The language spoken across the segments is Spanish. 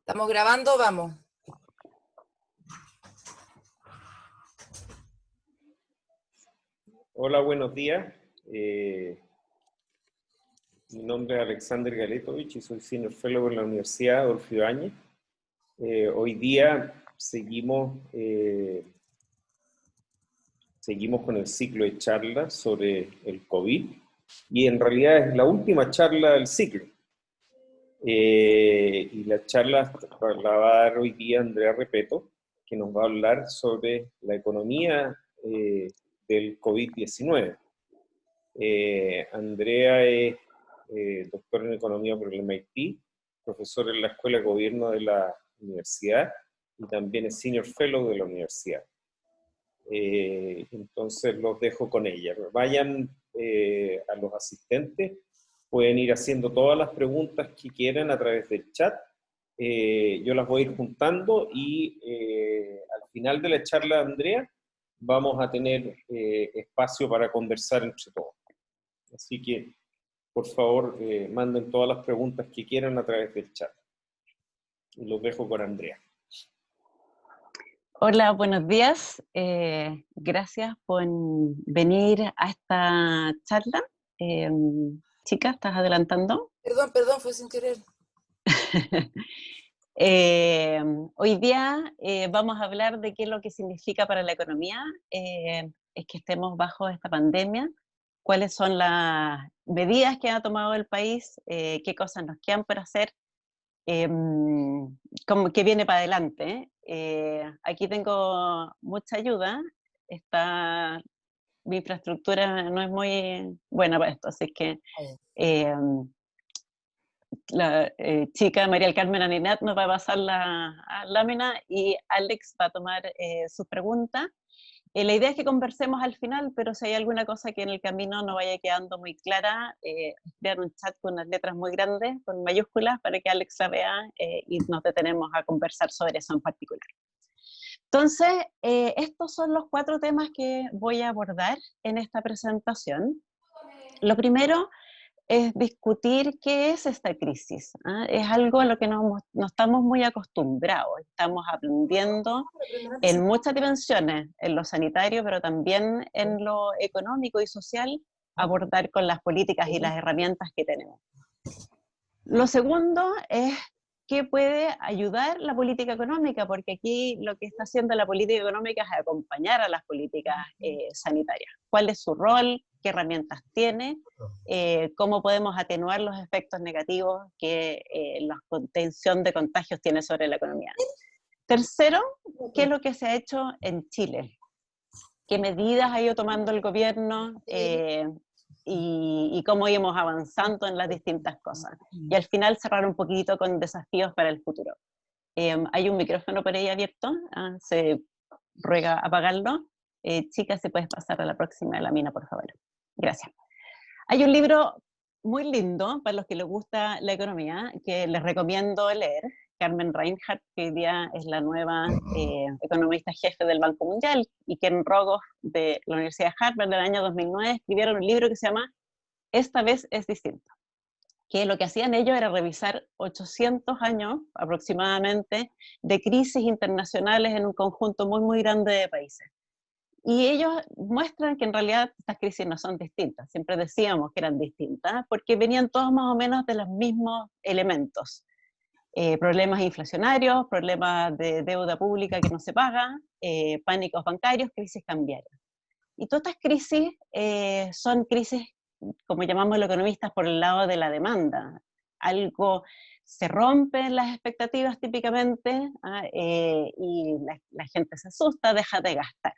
Estamos grabando, vamos. Hola, buenos días. Mi nombre es Alexander Galetovich y soy Senior Fellow en la Universidad Adolfo Ibáñez. Hoy día seguimos con el ciclo de charlas sobre el COVID y en realidad es la última charla del ciclo. Y la charla la va a dar hoy día Andrea Repeto, que nos va a hablar sobre la economía del COVID-19. Andrea es doctora en Economía por el MIT, profesor en la Escuela de Gobierno de la universidad y también es Senior Fellow de la universidad. Entonces los dejo con ella. Vayan a los asistentes, pueden ir haciendo todas las preguntas que quieran a través del chat. Yo las voy a ir juntando y al final de la charla de Andrea vamos a tener espacio para conversar entre todos. Así que, por favor, manden todas las preguntas que quieran a través del chat. Y los dejo con Andrea. Hola, buenos días. Gracias por venir a esta charla. Chica, ¿estás adelantando? Perdón, fue sin querer. Hoy día vamos a hablar de qué es lo que significa para la economía es que estemos bajo esta pandemia, cuáles son las medidas que ha tomado el país, qué cosas nos quedan por hacer, como que viene para adelante. Aquí tengo mucha ayuda, mi infraestructura no es muy buena para esto, así que la chica María del Carmen Aninat nos va a pasar la lámina y Alex va a tomar sus preguntas. La idea es que conversemos al final, pero si hay alguna cosa que en el camino no vaya quedando muy clara, crear un chat con unas letras muy grandes, con mayúsculas, para que Alex la vea y nos detenemos a conversar sobre eso en particular. Entonces, estos son los 4 temas que voy a abordar en esta presentación. Lo primero es discutir qué es esta crisis. Es algo a lo que no estamos muy acostumbrados. Estamos aprendiendo en muchas dimensiones, en lo sanitario, pero también en lo económico y social, abordar con las políticas y las herramientas que tenemos. Lo segundo es qué puede ayudar la política económica, porque aquí lo que está haciendo la política económica es acompañar a las políticas sanitarias. ¿Cuál es su rol? ¿Qué herramientas tiene? ¿Cómo podemos atenuar los efectos negativos que la contención de contagios tiene sobre la economía? Tercero, ¿qué es lo que se ha hecho en Chile? ¿Qué medidas ha ido tomando el gobierno? Y cómo íbamos avanzando en las distintas cosas. Y al final cerrar un poquito con desafíos para el futuro. Hay un micrófono por ahí abierto, se ruega apagarlo. Chica, si puedes pasar a la próxima lámina, por favor. Gracias. Hay un libro muy lindo para los que les gusta la economía, que les recomiendo leer. Carmen Reinhardt, que hoy día es la nueva economista jefe del Banco Mundial, y Ken Rogoff de la Universidad de Harvard del año 2009, escribieron un libro que se llama Esta vez es distinto, que lo que hacían ellos era revisar 800 años aproximadamente de crisis internacionales en un conjunto muy, muy grande de países. Y ellos muestran que en realidad estas crisis no son distintas, siempre decíamos que eran distintas, porque venían todos más o menos de los mismos elementos. Problemas inflacionarios, problemas de deuda pública que no se paga, pánicos bancarios, crisis cambiarias. Y todas estas crisis son crisis, como llamamos los economistas, por el lado de la demanda. Algo se rompen las expectativas típicamente y la gente se asusta, deja de gastar.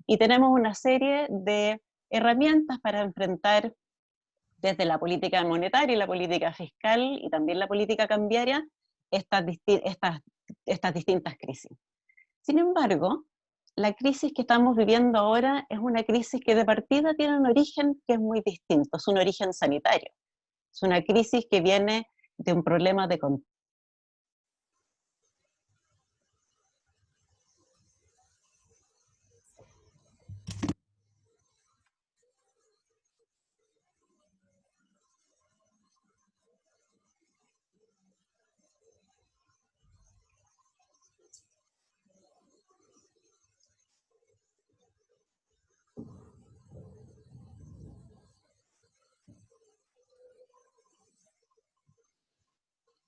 Y tenemos una serie de herramientas para enfrentar desde la política monetaria y la política fiscal y también la política cambiaria estas distintas crisis. Sin embargo, la crisis que estamos viviendo ahora es una crisis que de partida tiene un origen que es muy distinto, es un origen sanitario. Es una crisis que viene de un problema de control.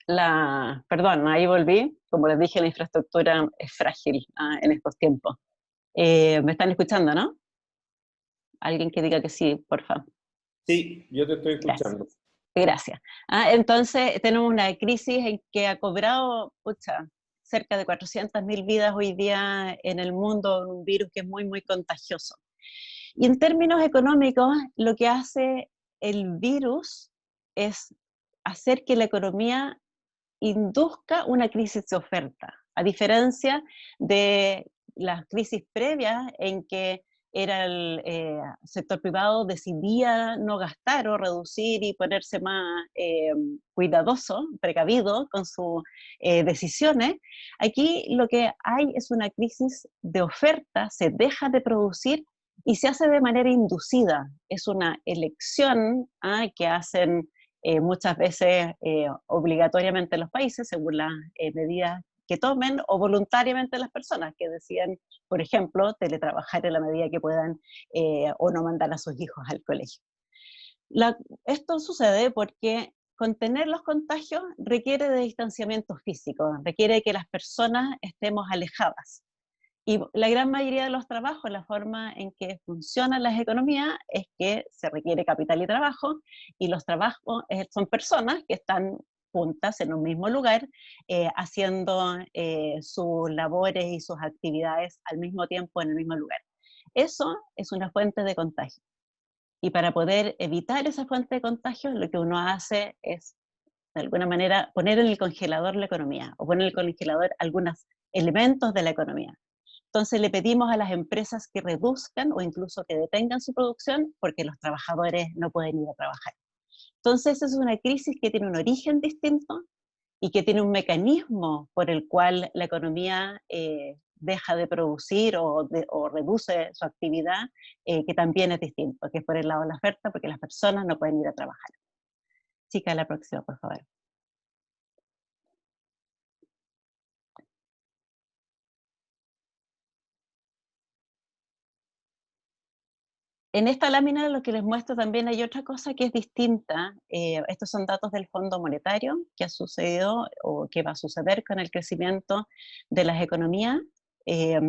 Perdón, ahí volví. Como les dije, la infraestructura es frágil en estos tiempos. ¿Me están escuchando, no? Alguien que diga que sí, por favor. Sí, yo te estoy Gracias. escuchando. Gracias. Entonces, tenemos una crisis en que ha cobrado, pucha, cerca de 400.000 vidas hoy día en el mundo, un virus que es muy, muy contagioso. Y en términos económicos, lo que hace el virus es hacer que la economía induzca una crisis de oferta, a diferencia de las crisis previas en que era el sector privado decidía no gastar o reducir y ponerse más cuidadoso, precavido con sus decisiones. Aquí lo que hay es una crisis de oferta, se deja de producir y se hace de manera inducida. Es una elección que hacen muchas veces obligatoriamente los países, según las medidas que tomen, o voluntariamente las personas que deciden, por ejemplo, teletrabajar en la medida que puedan o no mandar a sus hijos al colegio. Esto sucede porque contener los contagios requiere de distanciamiento físico, requiere que las personas estemos alejadas. Y la gran mayoría de los trabajos, la forma en que funcionan las economías es que se requiere capital y trabajo, y los trabajos son personas que están juntas en un mismo lugar, haciendo sus labores y sus actividades al mismo tiempo en el mismo lugar. Eso es una fuente de contagio. Y para poder evitar esa fuente de contagio, lo que uno hace es, de alguna manera, poner en el congelador la economía, o poner en el congelador algunos elementos de la economía. Entonces le pedimos a las empresas que reduzcan o incluso que detengan su producción porque los trabajadores no pueden ir a trabajar. Entonces es una crisis que tiene un origen distinto y que tiene un mecanismo por el cual la economía deja de producir o reduce su actividad, que también es distinto, que es por el lado de la oferta, porque las personas no pueden ir a trabajar. Chica, la próxima, por favor. En esta lámina lo que les muestro también hay otra cosa que es distinta. Estos son datos del Fondo Monetario, que ha sucedido o que va a suceder con el crecimiento de las economías.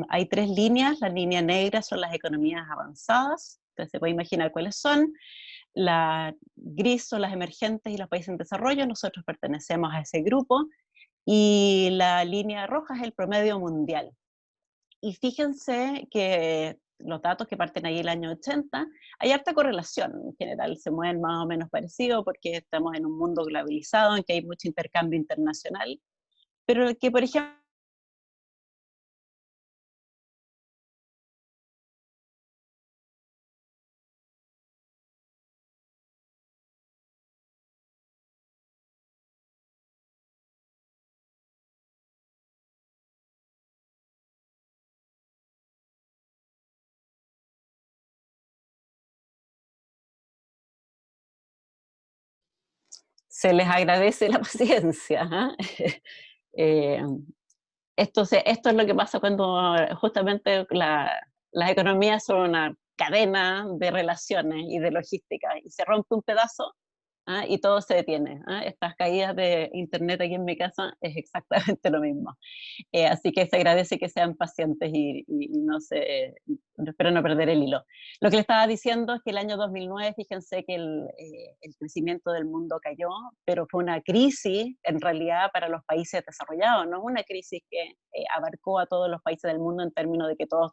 Hay tres líneas. La línea negra son las economías avanzadas, entonces se puede imaginar cuáles son. La gris son las emergentes y los países en desarrollo, nosotros pertenecemos a ese grupo. Y la línea roja es el promedio mundial. Y fíjense que los datos que parten ahí el año 80, hay harta correlación en general, se mueven más o menos parecido porque estamos en un mundo globalizado en que hay mucho intercambio internacional, pero que por ejemplo se les agradece la paciencia. eh, esto es lo que pasa cuando justamente las economías son una cadena de relaciones y de logística y se rompe un pedazo. Y todo se detiene. Estas caídas de internet aquí en mi casa es exactamente lo mismo. Así que se agradece que sean pacientes y no se, espero no perder el hilo. Lo que le estaba diciendo es que el año 2009, fíjense que el crecimiento del mundo cayó, pero fue una crisis en realidad para los países desarrollados, no una crisis que abarcó a todos los países del mundo en términos de que todos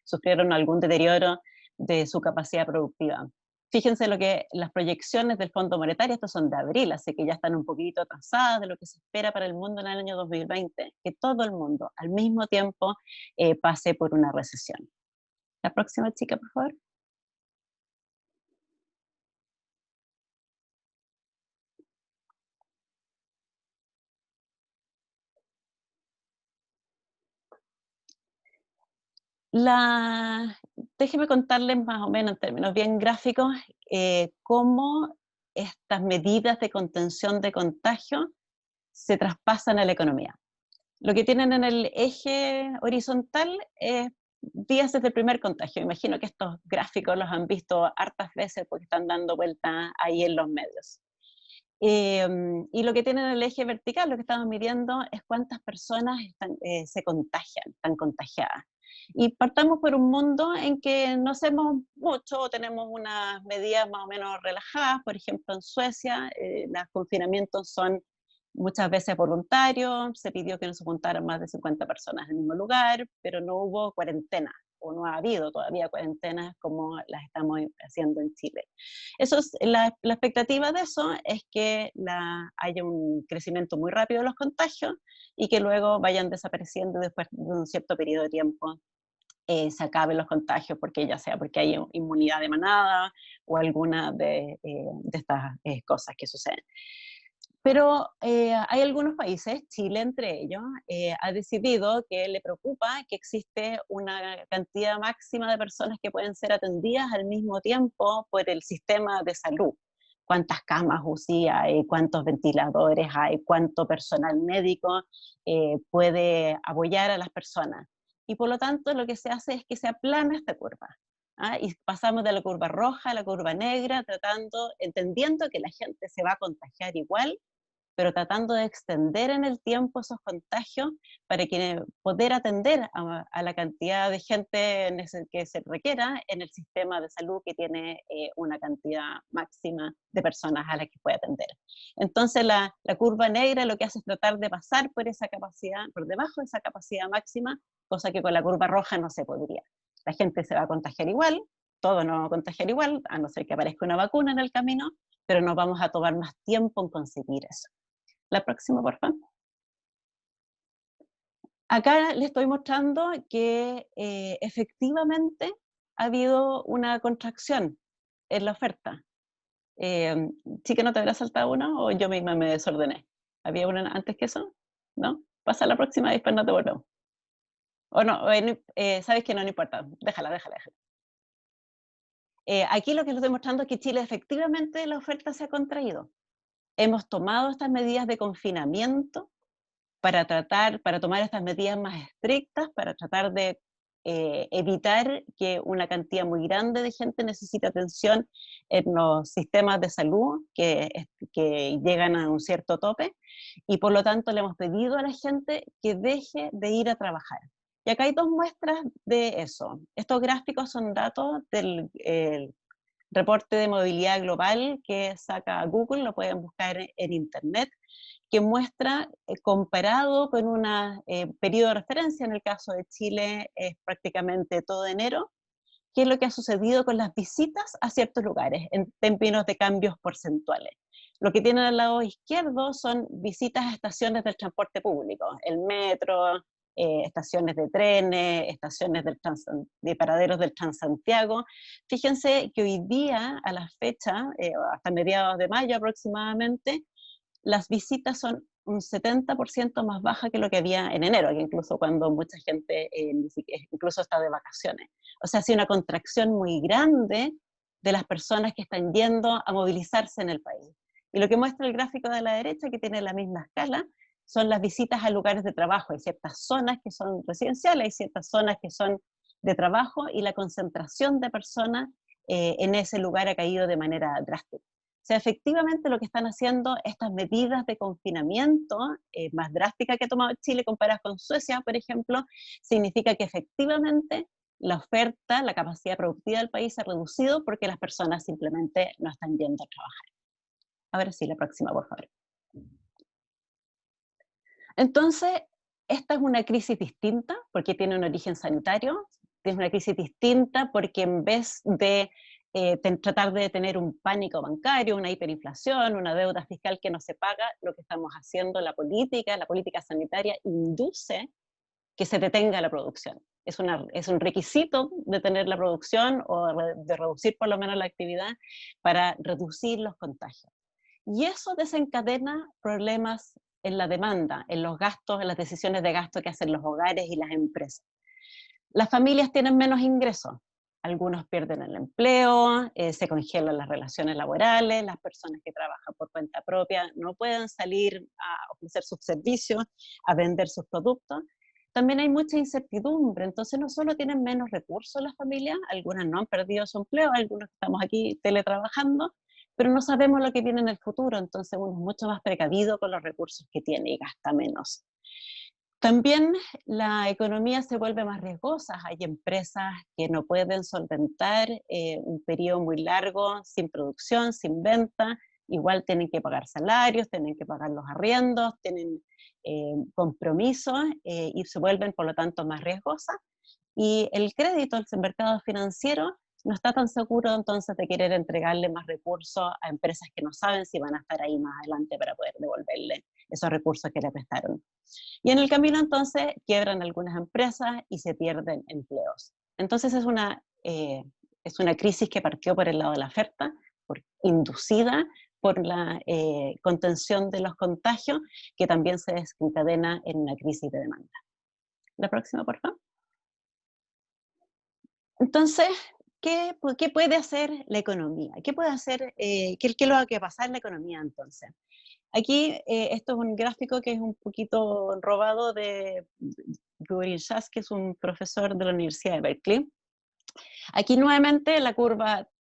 sufrieron algún deterioro de su capacidad productiva. Fíjense lo que las proyecciones del Fondo Monetario, estos son de abril, así que ya están un poquito atrasadas de lo que se espera para el mundo en el año 2020, que todo el mundo al mismo tiempo pase por una recesión. La próxima chica, por favor. Déjeme contarles más o menos en términos bien gráficos cómo estas medidas de contención de contagio se traspasan a la economía. Lo que tienen en el eje horizontal es días desde el primer contagio. Imagino que estos gráficos los han visto hartas veces porque están dando vueltas ahí en los medios. Y lo que tiene en el eje vertical, lo que estamos midiendo, es cuántas personas se contagian, están contagiadas. Y partamos por un mundo en que no hacemos mucho, tenemos unas medidas más o menos relajadas. Por ejemplo, en Suecia, los confinamientos son muchas veces voluntarios, se pidió que no se juntaran más de 50 personas en el mismo lugar, pero no hubo cuarentena, o no ha habido todavía cuarentenas como las estamos haciendo en Chile. Eso es, la expectativa de eso es que haya un crecimiento muy rápido de los contagios y que luego vayan desapareciendo después de un cierto periodo de tiempo. Se acaben los contagios, porque ya sea porque hay inmunidad de manada o alguna de estas cosas que suceden. Pero hay algunos países, Chile entre ellos, ha decidido que le preocupa que existe una cantidad máxima de personas que pueden ser atendidas al mismo tiempo por el sistema de salud. Cuántas camas UCI hay, cuántos ventiladores hay, cuánto personal médico puede apoyar a las personas. Y por lo tanto lo que se hace es que se aplana esta curva. Y pasamos de la curva roja a la curva negra, entendiendo que la gente se va a contagiar igual, pero tratando de extender en el tiempo esos contagios para poder atender a la cantidad de gente que se requiera en el sistema de salud que tiene una cantidad máxima de personas a las que puede atender. Entonces la curva negra lo que hace es tratar de pasar por esa capacidad, por debajo de esa capacidad máxima, cosa que con la curva roja no se podría. La gente se va a contagiar igual, todos nos vamos a contagiar igual, a no ser que aparezca una vacuna en el camino, pero nos vamos a tomar más tiempo en conseguir eso. La próxima, por favor. Acá les estoy mostrando que efectivamente ha habido una contracción en la oferta. ¿Sí que no te habrá saltado una o yo misma me desordené? ¿Había una antes que eso? ¿No? Pasa a la próxima y después no te volvemos. O no, sabes que no importa. Déjala. Aquí lo que les estoy mostrando es que Chile efectivamente la oferta se ha contraído. Hemos tomado estas medidas de confinamiento para tomar estas medidas más estrictas, para tratar de evitar que una cantidad muy grande de gente necesite atención en los sistemas de salud que llegan a un cierto tope, y por lo tanto le hemos pedido a la gente que deje de ir a trabajar. Y acá hay dos muestras de eso. Estos gráficos son datos del reporte de movilidad global que saca Google, lo pueden buscar en internet, que muestra, comparado con un periodo de referencia, en el caso de Chile es prácticamente todo enero, qué es lo que ha sucedido con las visitas a ciertos lugares, en términos de cambios porcentuales. Lo que tienen al lado izquierdo son visitas a estaciones del transporte público, el metro, estaciones de trenes, estaciones de paraderos del Transantiago. Fíjense que hoy día, a la fecha, hasta mediados de mayo aproximadamente, las visitas son un 70% más bajas que lo que había en enero, que incluso cuando mucha gente incluso está de vacaciones. O sea, ha sido una contracción muy grande de las personas que están yendo a movilizarse en el país. Y lo que muestra el gráfico de la derecha, que tiene la misma escala, son las visitas a lugares de trabajo. Hay ciertas zonas que son residenciales, hay ciertas zonas que son de trabajo, y la concentración de personas en ese lugar ha caído de manera drástica. O sea, efectivamente lo que están haciendo estas medidas de confinamiento más drásticas que ha tomado Chile comparadas con Suecia, por ejemplo, significa que efectivamente la oferta, la capacidad productiva del país se ha reducido porque las personas simplemente no están yendo a trabajar. Ahora sí, la próxima, por favor. Entonces, esta es una crisis distinta porque tiene un origen sanitario, es una crisis distinta porque en vez de tratar de tener un pánico bancario, una hiperinflación, una deuda fiscal que no se paga, lo que estamos haciendo, la política sanitaria induce que se detenga la producción. Es un requisito detener la producción o de reducir por lo menos la actividad para reducir los contagios. Y eso desencadena problemas en la demanda, en los gastos, en las decisiones de gasto que hacen los hogares y las empresas. Las familias tienen menos ingresos. Algunos pierden el empleo, se congelan las relaciones laborales, las personas que trabajan por cuenta propia no pueden salir a ofrecer sus servicios, a vender sus productos. También hay mucha incertidumbre, entonces no solo tienen menos recursos las familias, algunas no han perdido su empleo, algunos estamos aquí teletrabajando, pero no sabemos lo que viene en el futuro, entonces uno es mucho más precavido con los recursos que tiene y gasta menos. También la economía se vuelve más riesgosa, hay empresas que no pueden solventar un periodo muy largo sin producción, sin venta, igual tienen que pagar salarios, tienen que pagar los arriendos, tienen compromisos y se vuelven por lo tanto más riesgosas. Y el crédito, el mercado financiero, no está tan seguro entonces de querer entregarle más recursos a empresas que no saben si van a estar ahí más adelante para poder devolverle esos recursos que le prestaron. Y en el camino entonces quiebran algunas empresas y se pierden empleos. Entonces es una crisis que partió por el lado de la oferta, inducida por la contención de los contagios, que también se desencadena en una crisis de demanda. La próxima, por favor. Entonces, ¿qué puede hacer la economía? ¿Qué puede hacer, qué es lo que pasa en la economía entonces? Aquí, esto es un gráfico que es un poquito robado de Gurin Shas, que es un profesor de la Universidad de Berkeley. Aquí nuevamente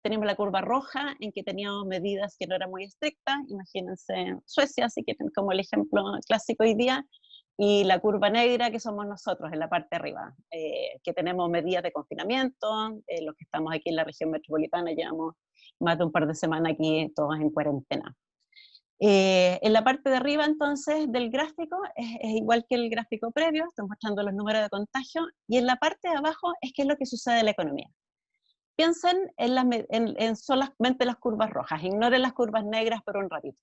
tenemos la curva roja, en que teníamos medidas que no eran muy estrictas, imagínense Suecia, si quieren, como el ejemplo clásico hoy día, y la curva negra, que somos nosotros, en la parte de arriba, que tenemos medidas de confinamiento, los que estamos aquí en la región metropolitana llevamos más de un par de semanas aquí todos en cuarentena. En la parte de arriba entonces del gráfico es igual que el gráfico previo, estoy mostrando los números de contagio, y en la parte de abajo es qué es lo que sucede en la economía. Piensen en solamente las curvas rojas, ignoren las curvas negras por un ratito.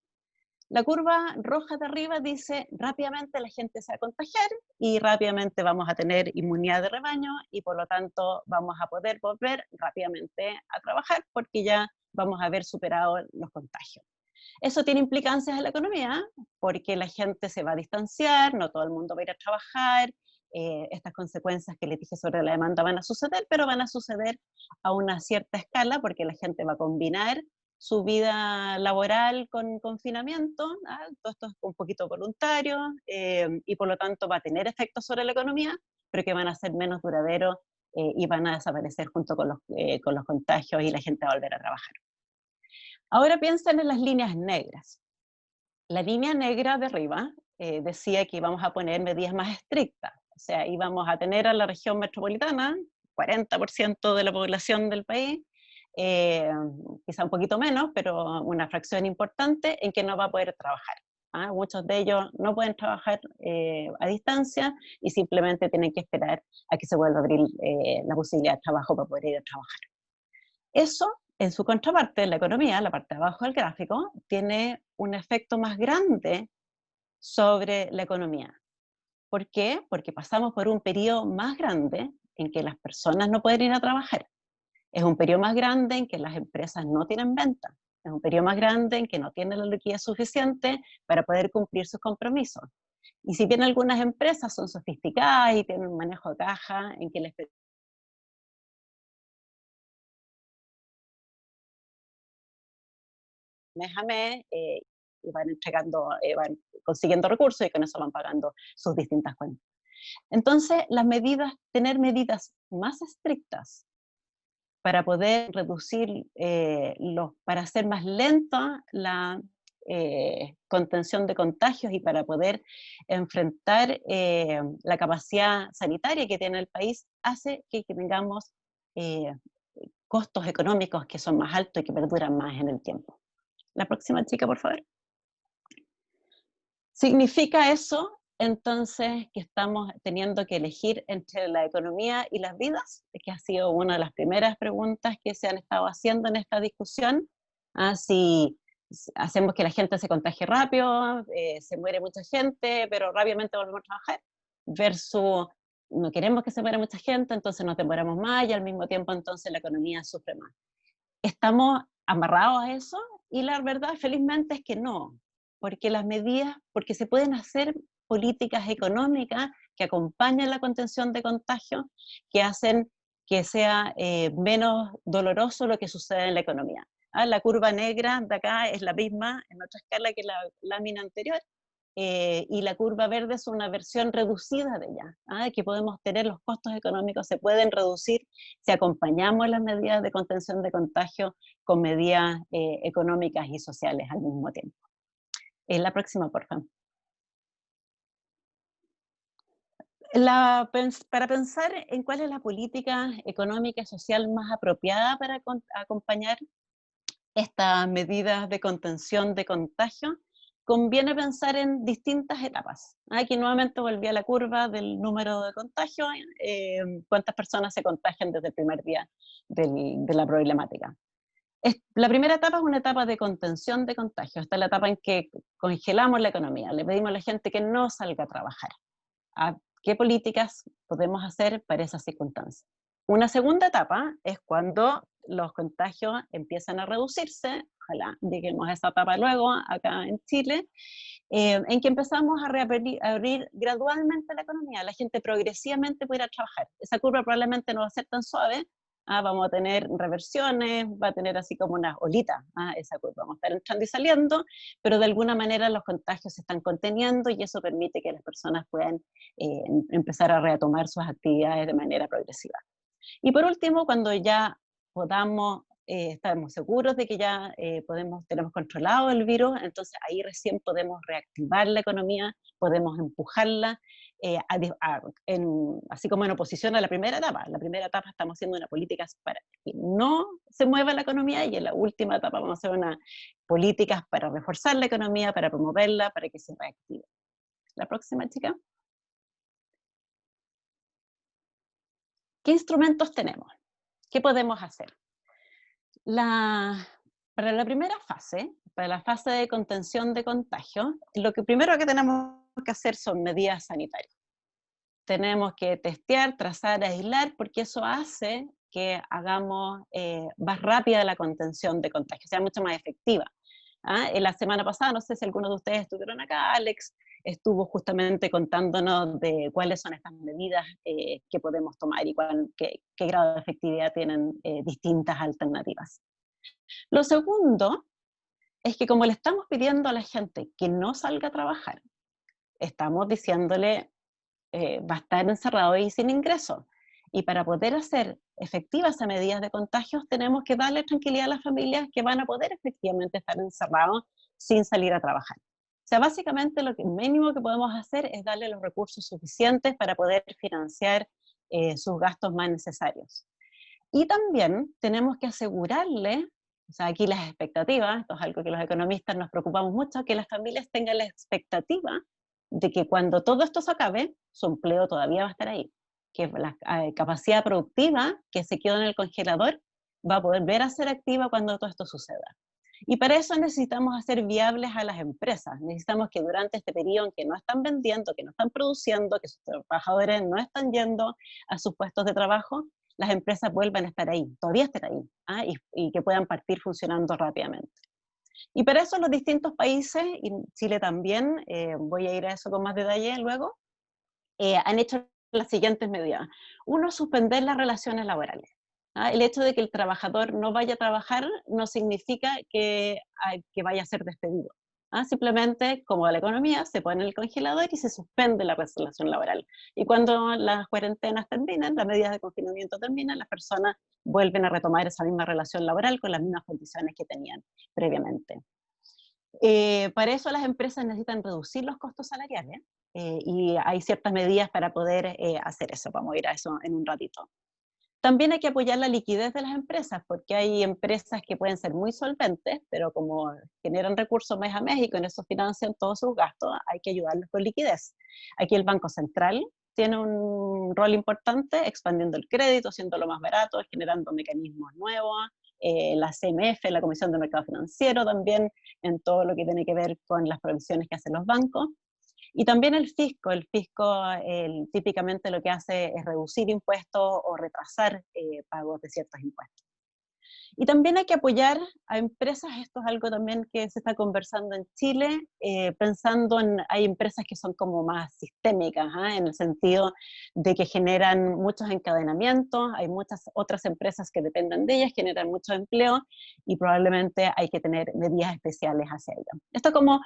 La curva roja de arriba dice rápidamente la gente se va a contagiar y rápidamente vamos a tener inmunidad de rebaño y por lo tanto vamos a poder volver rápidamente a trabajar porque ya vamos a haber superado los contagios. Eso tiene implicancias en la economía porque la gente se va a distanciar, no todo el mundo va a ir a trabajar, estas consecuencias que les dije sobre la demanda van a suceder, pero van a suceder a una cierta escala porque la gente va a combinar su vida laboral con confinamiento, todo esto es un poquito voluntario y por lo tanto va a tener efectos sobre la economía, pero que van a ser menos duraderos y van a desaparecer junto con los contagios y la gente va a volver a trabajar. Ahora piensen en las líneas negras. La línea negra de arriba decía que íbamos a poner medidas más estrictas, o sea, íbamos a tener a la región metropolitana, 40% de la población del país, quizá un poquito menos, pero una fracción importante en que no va a poder trabajar. Muchos de ellos no pueden trabajar a distancia y simplemente tienen que esperar a que se vuelva a abrir la posibilidad de trabajo para poder ir a trabajar. Eso, en su contraparte, la economía, la parte de abajo del gráfico, tiene un efecto más grande sobre la economía. ¿Por qué? Porque pasamos por un periodo más grande en que las personas no pueden ir a trabajar. Es un periodo más grande en que las empresas no tienen venta. Es un periodo más grande en que no tienen la liquidez suficiente para poder cumplir sus compromisos. Y si bien algunas empresas son sofisticadas y tienen un manejo de caja en que les mes a mes y van entregando, van consiguiendo recursos y con eso van pagando sus distintas cuentas. Entonces, tener medidas más estrictas para poder reducir, para hacer más lenta la contención de contagios y para poder enfrentar la capacidad sanitaria que tiene el país, hace que tengamos costos económicos que son más altos y que perduran más en el tiempo. La próxima chica, por favor. ¿Significa eso entonces que estamos teniendo que elegir entre la economía y las vidas? Que ha sido una de las primeras preguntas que se han estado haciendo en esta discusión. Si hacemos que la gente se contagie rápido, se muere mucha gente, pero rápidamente volvemos a trabajar, versus no queremos que se muera mucha gente, entonces nos demoramos más y al mismo tiempo entonces la economía sufre más. ¿Estamos amarrados a eso? Y la verdad, felizmente, es que no, porque se pueden hacer políticas económicas que acompañan la contención de contagios, que hacen que sea menos doloroso lo que sucede en la economía. La curva negra de acá es la misma en otra escala que la lámina anterior, y la curva verde es una versión reducida de ella, que podemos tener, los costos económicos se pueden reducir si acompañamos las medidas de contención de contagio con medidas económicas y sociales al mismo tiempo. La próxima, por favor. Para pensar en cuál es la política económica y social más apropiada para acompañar estas medidas de contención de contagio, conviene pensar en distintas etapas. Aquí nuevamente volví a la curva del número de contagios, cuántas personas se contagian desde el primer día de la problemática. La primera etapa es una etapa de contención de contagio. Esta es la etapa en que congelamos la economía, le pedimos a la gente que no salga a trabajar. ¿Qué políticas podemos hacer para esas circunstancias? Una segunda etapa es cuando los contagios empiezan a reducirse, ojalá lleguemos a esa etapa luego acá en Chile, en que empezamos a abrir gradualmente la economía, la gente progresivamente puede ir a trabajar. Esa curva probablemente no va a ser tan suave, vamos a tener reversiones, va a tener así como unas olitas, esa curva, vamos a estar entrando y saliendo, pero de alguna manera los contagios se están conteniendo y eso permite que las personas puedan empezar a retomar sus actividades de manera progresiva. Y por último, cuando ya podamos, estamos seguros de que ya tenemos controlado el virus, entonces ahí recién podemos reactivar la economía, podemos empujarla, así como en oposición a la primera etapa. En la primera etapa estamos haciendo una política para que no se mueva la economía y en la última etapa vamos a hacer unas políticas para reforzar la economía, para promoverla, para que se reactive. La próxima, chica. ¿Qué instrumentos tenemos? ¿Qué podemos hacer? Para la primera fase, para la fase de contención de contagio, lo que primero que tenemos que hacer son medidas sanitarias. Tenemos que testear, trazar, aislar, porque eso hace que hagamos más rápida la contención de contagio, sea mucho más efectiva. En la semana pasada, no sé si algunos de ustedes estuvieron acá, Alex estuvo justamente contándonos de cuáles son estas medidas que podemos tomar y qué grado de efectividad tienen distintas alternativas. Lo segundo es que como le estamos pidiendo a la gente que no salga a trabajar, estamos diciéndole va a estar encerrado y sin ingresos. Y para poder hacer efectivas esas medidas de contagios, tenemos que darle tranquilidad a las familias que van a poder efectivamente estar encerrados sin salir a trabajar. O sea, básicamente lo mínimo que podemos hacer es darle los recursos suficientes para poder financiar sus gastos más necesarios. Y también tenemos que asegurarle, o sea, aquí las expectativas, esto es algo que los economistas nos preocupamos mucho, que las familias tengan la expectativa de que cuando todo esto se acabe, su empleo todavía va a estar ahí, que la capacidad productiva que se quedó en el congelador va a poder ver a ser activa cuando todo esto suceda. Y para eso necesitamos hacer viables a las empresas, necesitamos que durante este periodo en que no están vendiendo, que no están produciendo, que sus trabajadores no están yendo a sus puestos de trabajo, las empresas vuelvan a estar ahí, todavía estén ahí, y que puedan partir funcionando rápidamente. Y para eso los distintos países, y Chile también, voy a ir a eso con más detalle luego, han hecho las siguientes medidas. Uno, suspender las relaciones laborales. El hecho de que el trabajador no vaya a trabajar no significa que vaya a ser despedido. Simplemente, como la economía, se pone en el congelador y se suspende la relación laboral. Y cuando las cuarentenas terminan, las medidas de confinamiento terminan, las personas vuelven a retomar esa misma relación laboral con las mismas condiciones que tenían previamente. Para eso las empresas necesitan reducir los costos salariales y hay ciertas medidas para poder hacer eso. Vamos a ir a eso en un ratito. También hay que apoyar la liquidez de las empresas, porque hay empresas que pueden ser muy solventes, pero como generan recursos mes a mes y con eso financian todos sus gastos, hay que ayudarlos con liquidez. Aquí el Banco Central tiene un rol importante, expandiendo el crédito, haciéndolo más barato, generando mecanismos nuevos, la CMF, la Comisión de Mercado Financiero también, en todo lo que tiene que ver con las provisiones que hacen los bancos. Y también el fisco típicamente lo que hace es reducir impuestos o retrasar pagos de ciertos impuestos. Y también hay que apoyar a empresas, esto es algo también que se está conversando en Chile, pensando en, hay empresas que son como más sistémicas, en el sentido de que generan muchos encadenamientos, hay muchas otras empresas que dependen de ellas, generan mucho empleo y probablemente hay que tener medidas especiales hacia ellas. Esto como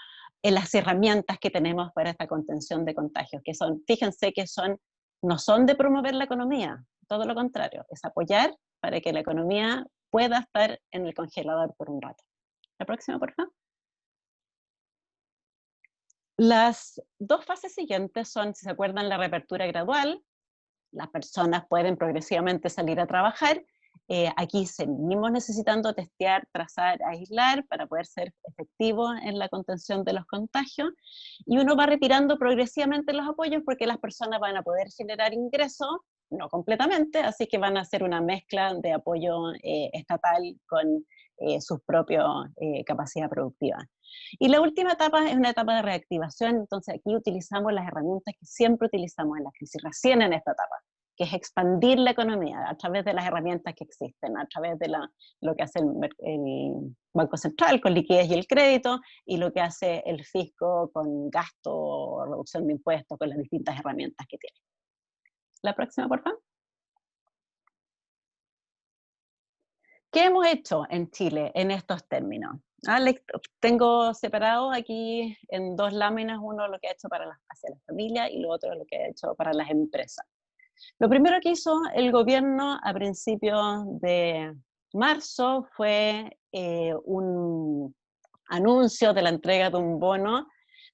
las herramientas que tenemos para esta contención de contagios, que son, fíjense que son, no son de promover la economía, todo lo contrario, es apoyar para que la economía pueda estar en el congelador por un rato. La próxima, por favor. Las dos fases siguientes son, si se acuerdan, la reapertura gradual. Las personas pueden progresivamente salir a trabajar. Aquí seguimos necesitando testear, trazar, aislar para poder ser efectivos en la contención de los contagios. Y uno va retirando progresivamente los apoyos porque las personas van a poder generar ingresos, no completamente, así que van a hacer una mezcla de apoyo estatal con sus propias capacidad productiva. Y la última etapa es una etapa de reactivación, entonces aquí utilizamos las herramientas que siempre utilizamos en la crisis, recién en esta etapa, que es expandir la economía a través de las herramientas que existen, a través de lo que hace el Banco Central con liquidez y el crédito, y lo que hace el fisco con gasto, reducción de impuestos, con las distintas herramientas que tiene. La próxima, por favor. ¿Qué hemos hecho en Chile en estos términos? Tengo separado aquí en dos láminas, uno lo que ha hecho hacia las familias y lo otro lo que ha hecho para las empresas. Lo primero que hizo el gobierno a principios de marzo fue un anuncio de la entrega de un bono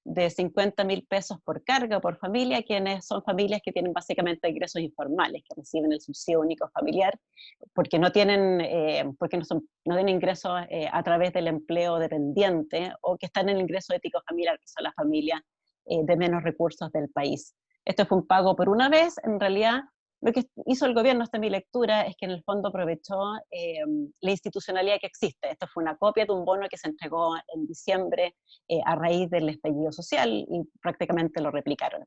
de 50.000 pesos por carga por familia, quienes son familias que tienen básicamente ingresos informales, que reciben el subsidio único familiar, porque no tienen, no tienen ingresos a través del empleo dependiente, o que están en el ingreso ético familiar, que son las familias de menos recursos del país. Esto fue un pago por una vez, en realidad lo que hizo el gobierno, esta es mi lectura, es que en el fondo aprovechó la institucionalidad que existe. Esto fue una copia de un bono que se entregó en diciembre a raíz del estallido social y prácticamente lo replicaron.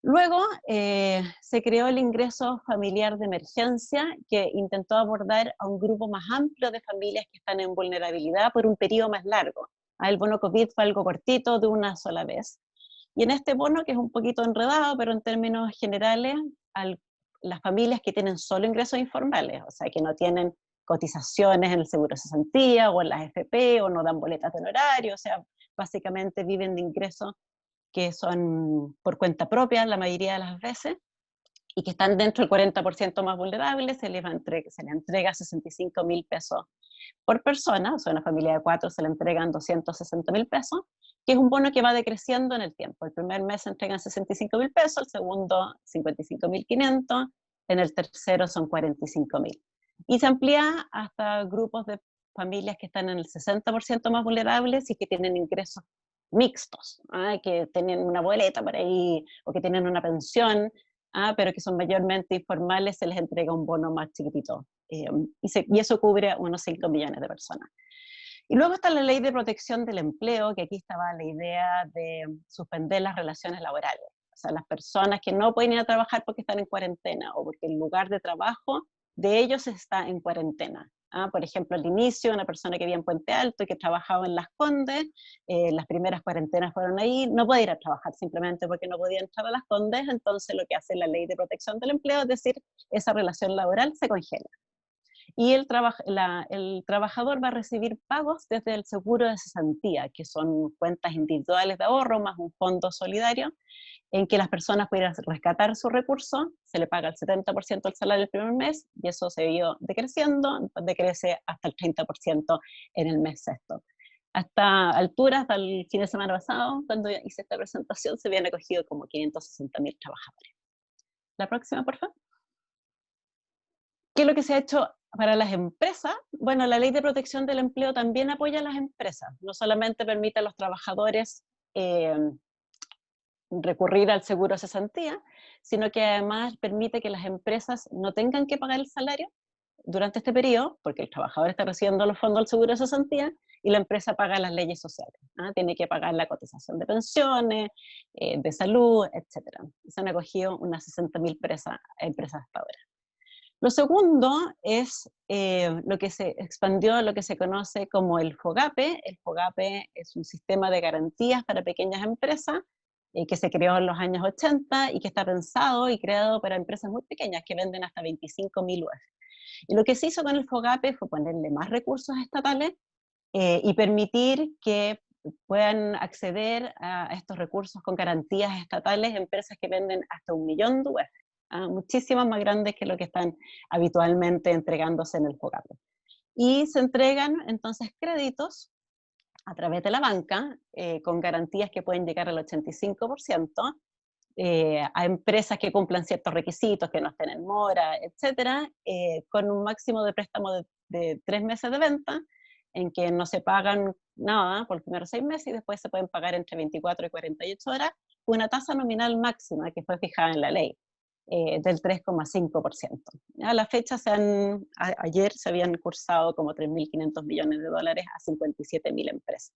Luego se creó el ingreso familiar de emergencia que intentó abordar a un grupo más amplio de familias que están en vulnerabilidad por un periodo más largo. El bono COVID fue algo cortito de una sola vez. Y en este bono, que es un poquito enredado, pero en términos generales, las familias que tienen solo ingresos informales, o sea, que no tienen cotizaciones en el seguro de cesantía o en las FP o no dan boletas de honorario, o sea, básicamente viven de ingresos que son por cuenta propia la mayoría de las veces y que están dentro del 40% más vulnerables, se les entrega 65.000 pesos por persona, o sea, una familia de 4 se le entregan 260.000 pesos, que es un bono que va decreciendo en el tiempo. El primer mes se entregan 65.000 pesos, el segundo 55.500, en el tercero son 45.000. Y se amplía hasta grupos de familias que están en el 60% más vulnerables y que tienen ingresos mixtos, que tienen una boleta por ahí o que tienen una pensión, pero que son mayormente informales, se les entrega un bono más chiquitito. Y eso cubre a unos 5 millones de personas. Y luego está la ley de protección del empleo, que aquí estaba la idea de suspender las relaciones laborales. O sea, las personas que no pueden ir a trabajar porque están en cuarentena o porque el lugar de trabajo de ellos está en cuarentena. Por ejemplo, al inicio, una persona que vivía en Puente Alto y que trabajaba en Las Condes, las primeras cuarentenas fueron ahí, no podía ir a trabajar simplemente porque no podía entrar a Las Condes, entonces lo que hace la ley de protección del empleo es decir, esa relación laboral se congela. Y el trabajador va a recibir pagos desde el seguro de cesantía, que son cuentas individuales de ahorro más un fondo solidario, en que las personas pudieran rescatar su recurso, se le paga el 70% del salario el primer mes, y eso se vio decreciendo, decrece hasta el 30% en el mes sexto. Hasta alturas, hasta el fin de semana pasado, cuando hice esta presentación, se habían acogido como 560.000 trabajadores. La próxima, por favor. ¿Qué es lo que se ha hecho para las empresas? Bueno, la ley de protección del empleo también apoya a las empresas, no solamente permite a los trabajadores recurrir al seguro de cesantía, sino que además permite que las empresas no tengan que pagar el salario durante este periodo, porque el trabajador está recibiendo los fondos del seguro de cesantía y la empresa paga las leyes sociales. Tiene que pagar la cotización de pensiones, de salud, etc. Se han acogido unas 60.000 empresas hasta ahora. Lo segundo es lo que se expandió, lo que se conoce como el FOGAPE. El FOGAPE es un sistema de garantías para pequeñas empresas que se creó en los años 80 y que está pensado y creado para empresas muy pequeñas que venden hasta 25.000 UF. Y lo que se hizo con el FOGAPE fue ponerle más recursos estatales y permitir que puedan acceder a estos recursos con garantías estatales empresas que venden hasta 1.000.000 de UF. Muchísimas más grandes que lo que están habitualmente entregándose en el FOGAPE. Y se entregan entonces créditos a través de la banca, con garantías que pueden llegar al 85%, a empresas que cumplan ciertos requisitos, que no estén en mora, etcétera, con un máximo de préstamo de 3 meses de venta, en que no se pagan nada por los primeros 6 meses y después se pueden pagar entre 24 y 48 horas, una tasa nominal máxima que fue fijada en la ley. Del 3,5%. A la fecha, ayer se habían cursado como 3.500 millones de dólares a 57.000 empresas.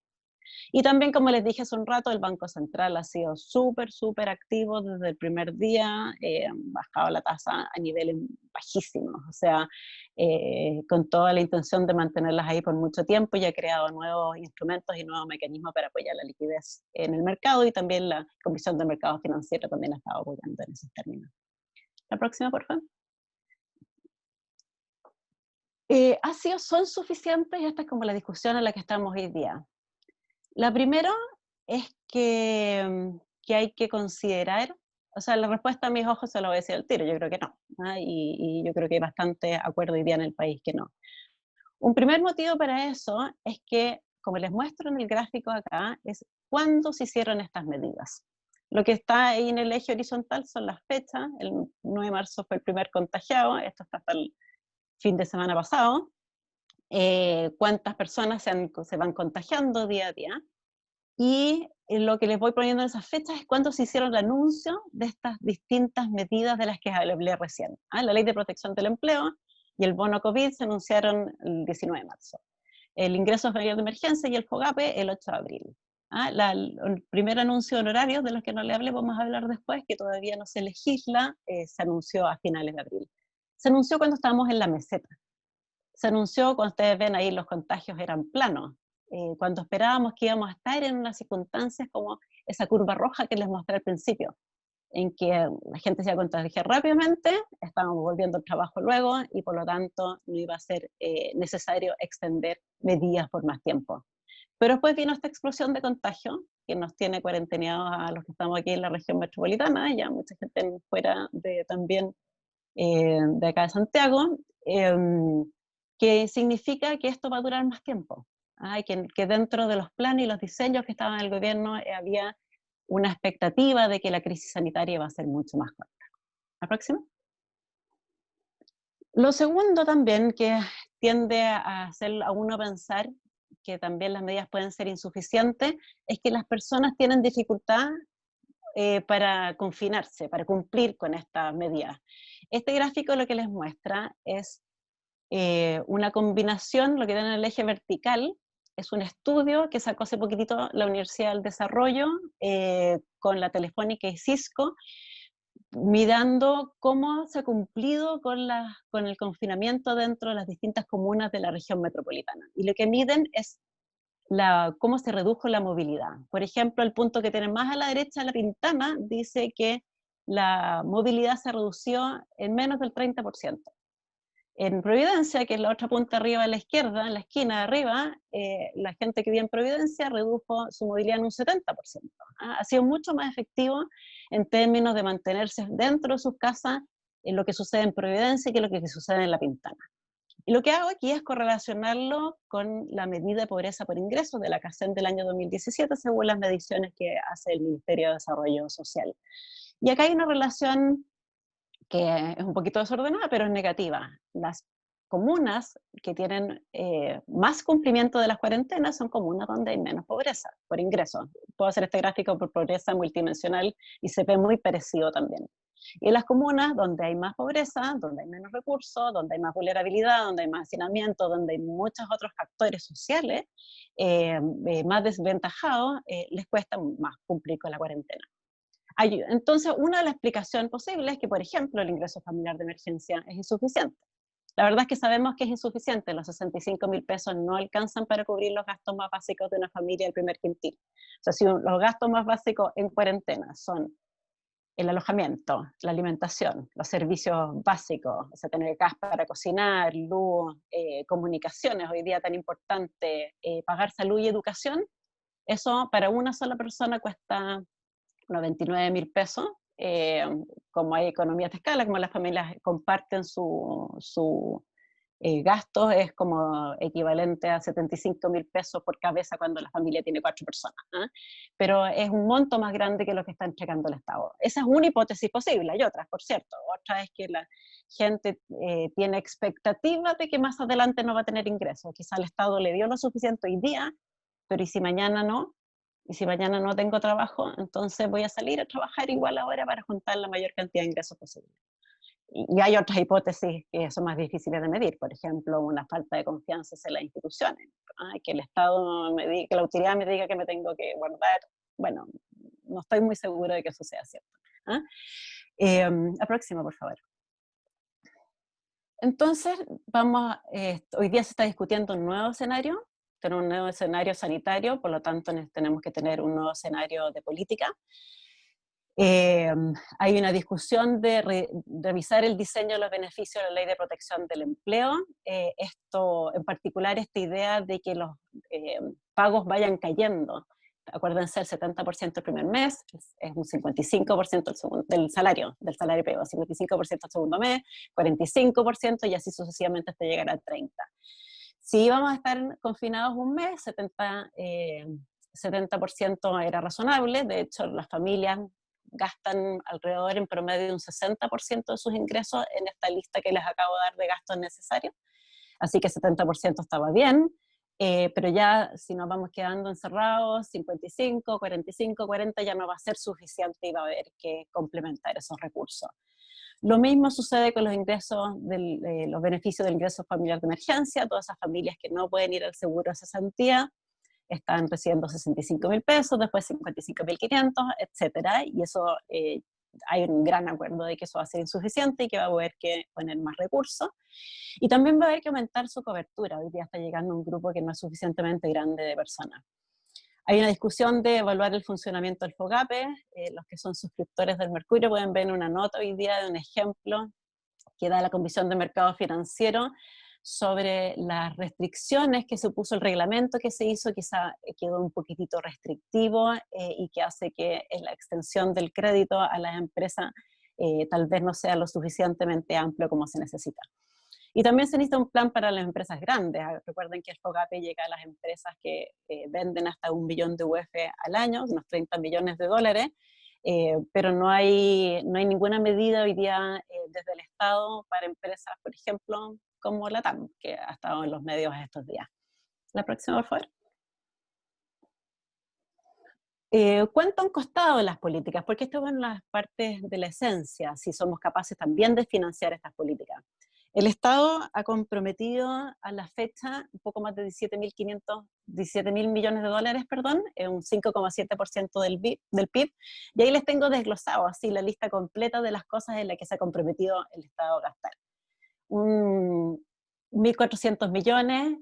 Y también, como les dije hace un rato, el Banco Central ha sido súper activo desde el primer día, bajado la tasa a niveles bajísimos, o sea, con toda la intención de mantenerlas ahí por mucho tiempo, y ha creado nuevos instrumentos y nuevos mecanismos para apoyar la liquidez en el mercado, y también la Comisión de Mercados Financieros también ha estado apoyando en esos términos. La próxima, por favor. ¿Son suficientes? Y esta es como la discusión en la que estamos hoy día. La primera es que hay que considerar, o sea, la respuesta a mis ojos se lo voy a decir al tiro, yo creo que no, ¿no? Y yo creo que hay bastante acuerdo hoy día en el país que no. Un primer motivo para eso es que, como les muestro en el gráfico acá, es cuándo se hicieron estas medidas. Lo que está ahí en el eje horizontal son las fechas. El 9 de marzo fue el primer contagiado, esto está hasta el fin de semana pasado. Cuántas personas se van contagiando día a día. Y lo que les voy poniendo en esas fechas es cuándo se hicieron el anuncio de estas distintas medidas de las que hablé recién. La Ley de Protección del Empleo y el bono COVID se anunciaron el 19 de marzo. El ingreso familiar de emergencia y el FOGAPE el 8 de abril. El primer anuncio de honorarios, de los que no le hablé, vamos a hablar después, que todavía no se legisla, se anunció a finales de abril. Se anunció cuando estábamos en la meseta. Se anunció cuando ustedes ven ahí los contagios eran planos. Cuando esperábamos que íbamos a estar en unas circunstancias como esa curva roja que les mostré al principio, en que la gente se iba a contagiar rápidamente, estábamos volviendo al trabajo luego y por lo tanto no iba a ser necesario extender medidas por más tiempo. Pero después vino esta explosión de contagio que nos tiene cuarenteneados a los que estamos aquí en la región metropolitana, ya mucha gente fuera también de acá de Santiago, que significa que esto va a durar más tiempo. Que dentro de los planes y los diseños que estaban en el gobierno había una expectativa de que la crisis sanitaria iba a ser mucho más corta. ¿La próxima? Lo segundo también que tiende a hacer a uno pensar que también las medidas pueden ser insuficientes es que las personas tienen dificultad para confinarse, para cumplir con estas medidas. Este gráfico lo que les muestra es una combinación, lo que dan en el eje vertical, es un estudio que sacó hace poquitito la Universidad del Desarrollo con la Telefónica y Cisco, mirando cómo se ha cumplido con el confinamiento dentro de las distintas comunas de la región metropolitana. Y lo que miden es cómo se redujo la movilidad. Por ejemplo, el punto que tienen más a la derecha de la pintana dice que la movilidad se redució en menos del 30%. En Providencia, que es la otra punta arriba a la izquierda, en la esquina de arriba, la gente que vive en Providencia redujo su movilidad en un 70%. Ha sido mucho más efectivo en términos de mantenerse dentro de sus casas en lo que sucede en Providencia que lo que sucede en La Pintana. Y lo que hago aquí es correlacionarlo con la medida de pobreza por ingresos de la CACEN del año 2017, según las mediciones que hace el Ministerio de Desarrollo Social. Y acá hay una relación que es un poquito desordenada, pero es negativa. Las comunas que tienen más cumplimiento de las cuarentenas son comunas donde hay menos pobreza por ingresos. Puedo hacer este gráfico por pobreza multidimensional y se ve muy parecido también. Y en las comunas donde hay más pobreza, donde hay menos recursos, donde hay más vulnerabilidad, donde hay más hacinamiento, donde hay muchos otros factores sociales más desventajados, les cuesta más cumplir con la cuarentena. Entonces, una de las explicaciones posibles es que, por ejemplo, el ingreso familiar de emergencia es insuficiente. La verdad es que sabemos que es insuficiente, los 65.000 pesos no alcanzan para cubrir los gastos más básicos de una familia del primer quintil. O sea, si los gastos más básicos en cuarentena son el alojamiento, la alimentación, los servicios básicos, o sea, tener gas para cocinar, luz, comunicaciones, hoy día tan importante, pagar salud y educación, eso para una sola persona cuesta 99.000 pesos. Como hay economías de escala, como las familias comparten su gastos, es como equivalente a 75.000 pesos por cabeza cuando la familia tiene 4 personas. ¿Eh? Pero es un monto más grande que lo que está entregando el Estado. Esa es una hipótesis posible, hay otras, por cierto. Otra es que la gente tiene expectativa de que más adelante no va a tener ingresos. Quizá el Estado le dio lo suficiente hoy día, pero ¿y si mañana no? Y si mañana no tengo trabajo, entonces voy a salir a trabajar igual ahora para juntar la mayor cantidad de ingresos posible. Y hay otras hipótesis que son más difíciles de medir, por ejemplo, una falta de confianza en las instituciones, que el Estado me diga, que la autoridad me diga que me tengo que guardar. Bueno, no estoy muy segura de que eso sea cierto. La próxima, por favor. Entonces, hoy día se está discutiendo un nuevo escenario, tener un nuevo escenario sanitario, por lo tanto tenemos que tener un nuevo escenario de política. Hay una discusión de revisar el diseño de los beneficios de la Ley de Protección del Empleo. Esto, en particular, esta idea de que los pagos vayan cayendo. Acuérdense, el 70% el primer mes, es un 55% del salario pego, 55% el segundo mes, 45% y así sucesivamente hasta llegar a 30%. Si íbamos a estar confinados un mes, 70% era razonable. De hecho, las familias gastan alrededor en promedio de un 60% de sus ingresos en esta lista que les acabo de dar de gastos necesarios. Así que 70% estaba bien, pero ya si nos vamos quedando encerrados, 55, 45, 40 ya no va a ser suficiente y va a haber que complementar esos recursos. Lo mismo sucede con los ingresos, los beneficios del ingreso familiar de emergencia. Todas esas familias que no pueden ir al seguro de cesantía están recibiendo 65.000 pesos, después 55.500, etcétera, y eso hay un gran acuerdo de que eso va a ser insuficiente y que va a haber que poner más recursos. Y también va a haber que aumentar su cobertura. Hoy día está llegando un grupo que no es suficientemente grande de personas. Hay una discusión de evaluar el funcionamiento del FOGAPE. Los que son suscriptores del Mercurio pueden ver una nota hoy día de un ejemplo que da la Comisión de Mercado Financiero sobre las restricciones que supuso el reglamento que se hizo. Quizá quedó un poquitito restrictivo y que hace que la extensión del crédito a las empresas tal vez no sea lo suficientemente amplio como se necesita. Y también se necesita un plan para las empresas grandes. Recuerden que el FOGAPE llega a las empresas que venden hasta 1 billón de UF al año, unos 30 millones de dólares, pero no hay ninguna medida hoy día desde el Estado para empresas, por ejemplo, como la TAM, que ha estado en los medios estos días. La próxima, por favor. ¿Cuánto han costado las políticas? Porque esto es una de las partes de la esencia, si somos capaces también de financiar estas políticas. El Estado ha comprometido a la fecha un poco más de 17.000 millones de dólares, un 5,7% del PIB, y ahí les tengo desglosado así la lista completa de las cosas en las que se ha comprometido el Estado a gastar. 1.400 millones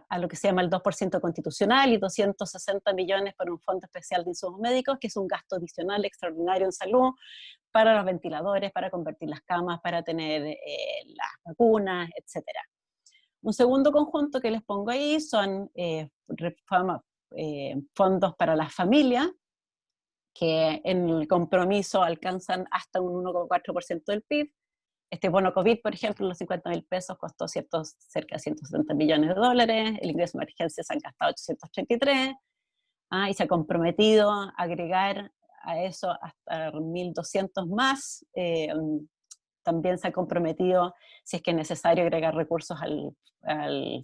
a lo que se llama el 2% constitucional y 260 millones para un fondo especial de insumos médicos, que es un gasto adicional extraordinario en salud, para los ventiladores, para convertir las camas, para tener las vacunas, etc. Un segundo conjunto que les pongo ahí son fondos para las familias, que en el compromiso alcanzan hasta un 1,4% del PIB. Este bono COVID, por ejemplo, los 50.000 pesos costó cerca de 170 millones de dólares, el ingreso de emergencia se han gastado 833, y se ha comprometido a agregar a eso hasta 1.200 más. También se ha comprometido, si es que es necesario, agregar recursos al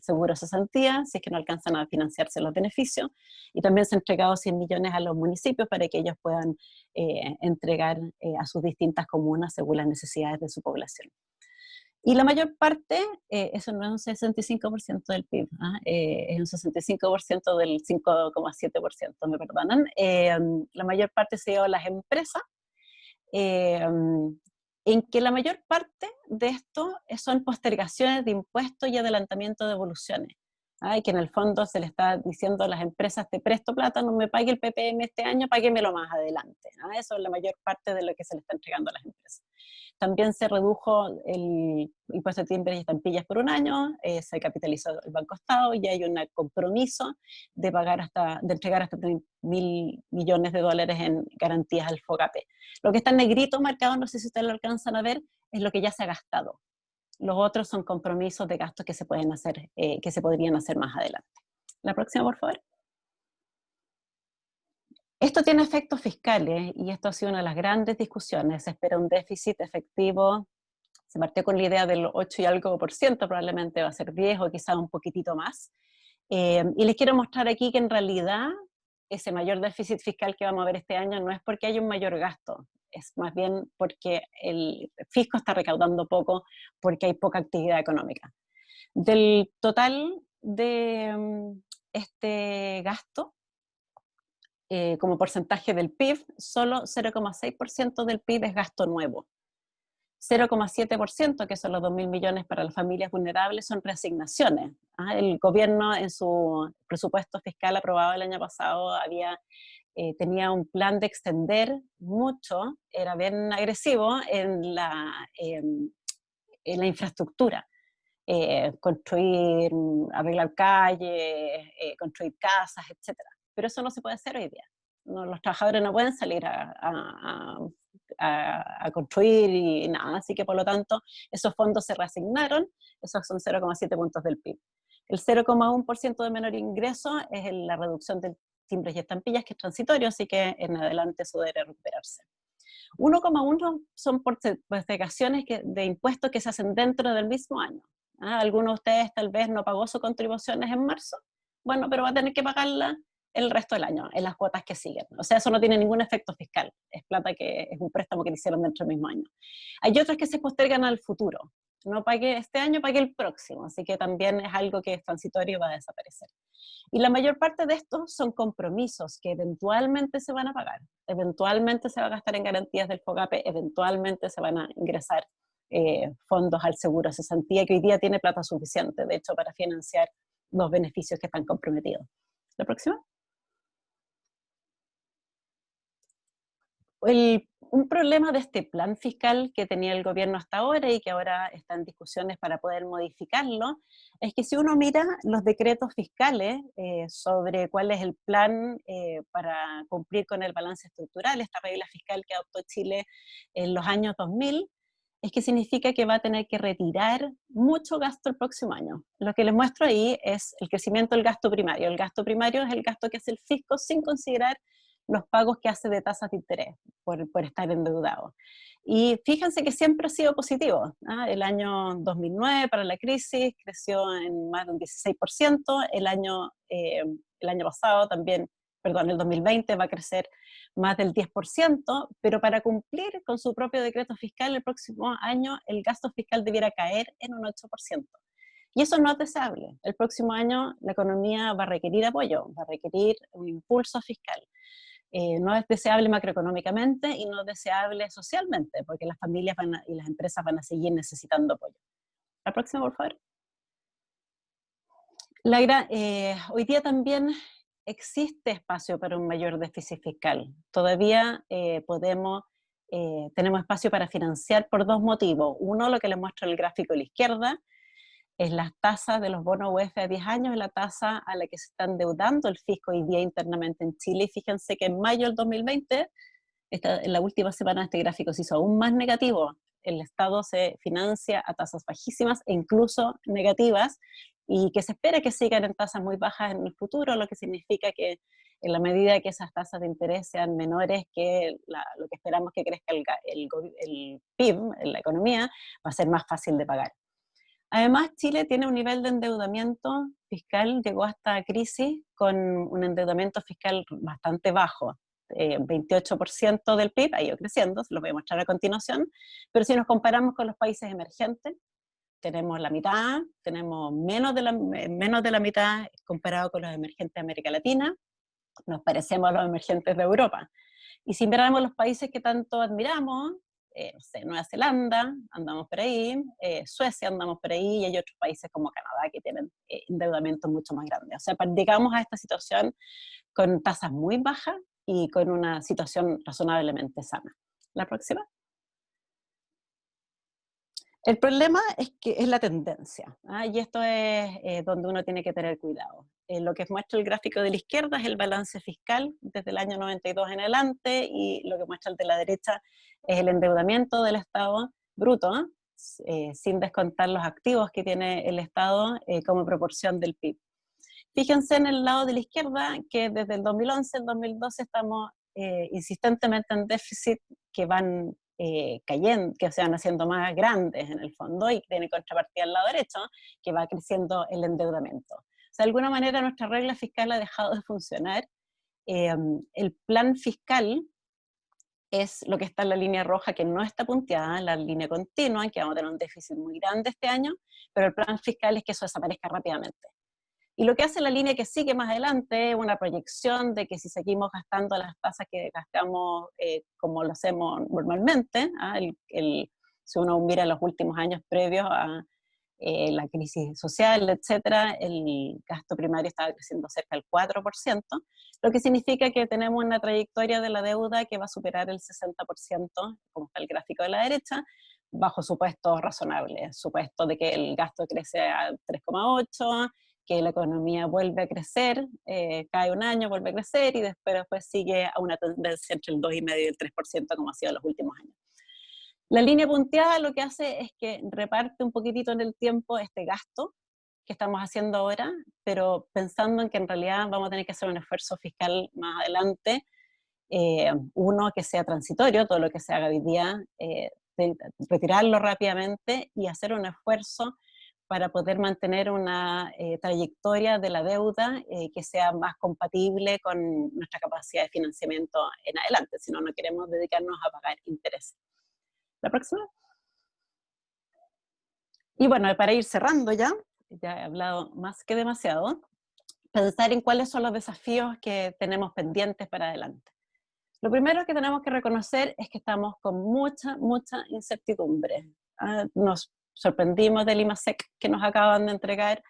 seguro de cesantía, si es que no alcanzan a financiarse los beneficios. Y también se han entregado 100 millones a los municipios para que ellos puedan entregar a sus distintas comunas según las necesidades de su población. Y la mayor parte, eso no es un 65% del PIB, es un 65% del 5,7%, me perdonan. La mayor parte se dio a las empresas, en que la mayor parte de esto son postergaciones de impuestos y adelantamiento de devoluciones. Y que en el fondo se le está diciendo a las empresas, te presto plata, no me pague el PPM este año, páguemelo más adelante. Eso es la mayor parte de lo que se le está entregando a las empresas. También se redujo el impuesto de timbres y estampillas por un año, se capitalizó el Banco Estado y hay un compromiso de entregar hasta 3.000 millones de dólares en garantías al FOGAPE. Lo que está en negrito marcado, no sé si ustedes lo alcanzan a ver, es lo que ya se ha gastado. Los otros son compromisos de gastos que se pueden hacer, que se podrían hacer más adelante. La próxima, por favor. Esto tiene efectos fiscales y esto ha sido una de las grandes discusiones. Se espera un déficit efectivo, se partió con la idea del 8 y algo por ciento, probablemente va a ser 10 o quizá un poquitito más. Y les quiero mostrar aquí que en realidad ese mayor déficit fiscal que vamos a ver este año no es porque haya un mayor gasto, es más bien porque el fisco está recaudando poco, porque hay poca actividad económica. Del total de este gasto, como porcentaje del PIB, solo 0,6% del PIB es gasto nuevo. 0,7%, que son los 2.000 millones para las familias vulnerables, son reasignaciones. El gobierno en su presupuesto fiscal aprobado el año pasado tenía un plan de extender mucho, era bien agresivo en la infraestructura. Construir, arreglar calles, construir casas, etc. Pero eso no se puede hacer hoy día. Los trabajadores no pueden salir a construir y nada, así que por lo tanto esos fondos se reasignaron, esos son 0,7 puntos del PIB. El 0,1% de menor ingreso es la reducción de timbres y estampillas, que es transitorio, así que en adelante eso debe recuperarse. 1,1 son postergaciones de impuestos que se hacen dentro del mismo año. Alguno de ustedes tal vez no pagó sus contribuciones en marzo, bueno, pero va a tener que pagarla el resto del año, en las cuotas que siguen. O sea, eso no tiene ningún efecto fiscal, es plata que es un préstamo que le hicieron dentro del mismo año. Hay otras que se postergan al futuro, no pagué este año, pagué el próximo, así que también es algo que es transitorio y va a desaparecer. Y la mayor parte de estos son compromisos que eventualmente se van a pagar, eventualmente se va a gastar en garantías del FOGAPE, eventualmente se van a ingresar fondos al seguro de cesantía, que hoy día tiene plata suficiente, de hecho, para financiar los beneficios que están comprometidos. ¿La próxima? Un problema de este plan fiscal que tenía el gobierno hasta ahora y que ahora está en discusiones para poder modificarlo, es que si uno mira los decretos fiscales sobre cuál es el plan para cumplir con el balance estructural, esta regla fiscal que adoptó Chile en los años 2000, es que significa que va a tener que retirar mucho gasto el próximo año. Lo que les muestro ahí es el crecimiento del gasto primario. El gasto primario es el gasto que hace el fisco sin considerar los pagos que hace de tasas de interés por estar endeudado. Y fíjense que siempre ha sido positivo. El año 2009 para la crisis creció en más de un 16%, el año pasado también, perdón, el 2020 va a crecer más del 10%, pero para cumplir con su propio decreto fiscal el próximo año el gasto fiscal debiera caer en un 8%. Y eso no es deseable. El próximo año la economía va a requerir apoyo, va a requerir un impulso fiscal. No es deseable macroeconómicamente y no es deseable socialmente, porque las familias y las empresas van a seguir necesitando apoyo. La próxima, por favor. Hoy día también existe espacio para un mayor déficit fiscal. Todavía tenemos espacio para financiar por dos motivos. Uno, lo que les muestro en el gráfico a la izquierda, es las tasas de los bonos UF a 10 años, es la tasa a la que se está endeudando el fisco hoy día internamente en Chile. Y fíjense que en mayo del 2020, en la última semana este gráfico se hizo aún más negativo. El Estado se financia a tasas bajísimas e incluso negativas, y que se espera que sigan en tasas muy bajas en el futuro, lo que significa que en la medida que esas tasas de interés sean menores que lo que esperamos que crezca el PIB, la economía, va a ser más fácil de pagar. Además, Chile tiene un nivel de endeudamiento fiscal, llegó a esta crisis con un endeudamiento fiscal bastante bajo, 28% del PIB, ha ido creciendo, se lo voy a mostrar a continuación, pero si nos comparamos con los países emergentes, tenemos la mitad, tenemos menos de la mitad comparado con los emergentes de América Latina, nos parecemos a los emergentes de Europa. Y si miramos los países que tanto admiramos, no sé, Nueva Zelanda, andamos por ahí, Suecia andamos por ahí, y hay otros países como Canadá que tienen endeudamientos mucho más grandes. O sea, llegamos a esta situación con tasas muy bajas y con una situación razonablemente sana. La próxima. El problema es que es la tendencia, ¿ah? Y esto es donde uno tiene que tener cuidado. Lo que muestra el gráfico de la izquierda es el balance fiscal desde el año 92 en adelante, y lo que muestra el de la derecha es el endeudamiento del Estado bruto, sin descontar los activos que tiene el Estado como proporción del PIB. Fíjense en el lado de la izquierda que desde el 2011 al 2012 estamos insistentemente en déficit que van cayendo, que se van haciendo más grandes en el fondo, y tiene contrapartida al lado derecho, que va creciendo el endeudamiento. O sea, de alguna manera nuestra regla fiscal ha dejado de funcionar. El plan fiscal es lo que está en la línea roja, que no está punteada, la línea continua, en que vamos a tener un déficit muy grande este año, pero el plan fiscal es que eso desaparezca rápidamente. Y lo que hace la línea que sigue más adelante es una proyección de que si seguimos gastando las tasas que gastamos como lo hacemos normalmente, si uno mira los últimos años previos a la crisis social, etcétera, el gasto primario estaba creciendo cerca del 4%, lo que significa que tenemos una trayectoria de la deuda que va a superar el 60%, como está el gráfico de la derecha, bajo supuestos razonables, supuesto de que el gasto crece a 3,8%, que la economía vuelve a crecer, cae un año, vuelve a crecer, y después sigue a una tendencia entre el 2,5% y el 3%, como ha sido en los últimos años. La línea punteada lo que hace es que reparte un poquitito en el tiempo este gasto que estamos haciendo ahora, pero pensando en que en realidad vamos a tener que hacer un esfuerzo fiscal más adelante, uno que sea transitorio, todo lo que se haga hoy día, retirarlo rápidamente y hacer un esfuerzo para poder mantener una trayectoria de la deuda que sea más compatible con nuestra capacidad de financiamiento en adelante, si no, no queremos dedicarnos a pagar intereses. La próxima. Y bueno, para ir cerrando ya he hablado más que demasiado, pensar en cuáles son los desafíos que tenemos pendientes para adelante. Lo primero que tenemos que reconocer es que estamos con mucha incertidumbre. Nos sorprendimos del IMASEC que nos acaban de entregar,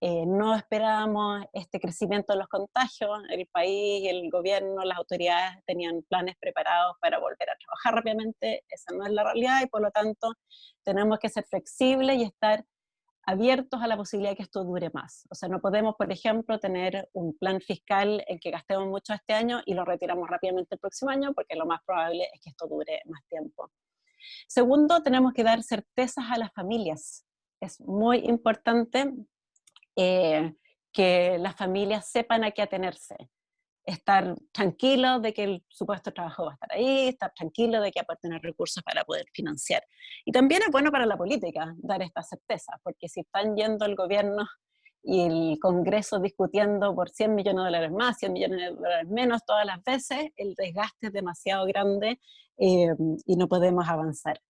no esperábamos este crecimiento de los contagios, el país, el gobierno, las autoridades tenían planes preparados para volver a trabajar rápidamente, esa no es la realidad, y por lo tanto tenemos que ser flexibles y estar abiertos a la posibilidad de que esto dure más. O sea, no podemos, por ejemplo, tener un plan fiscal en que gastemos mucho este año y lo retiramos rápidamente el próximo año, porque lo más probable es que esto dure más tiempo. Segundo, tenemos que dar certezas a las familias. Es muy importante que las familias sepan a qué atenerse. Estar tranquilos de que el supuesto trabajo va a estar ahí, estar tranquilos de que va a tener recursos para poder financiar. Y también es bueno para la política dar esta certeza, porque si están yendo el gobierno y el Congreso discutiendo por 100 millones de dólares más, 100 millones de dólares menos todas las veces, el desgaste es demasiado grande y no podemos avanzar.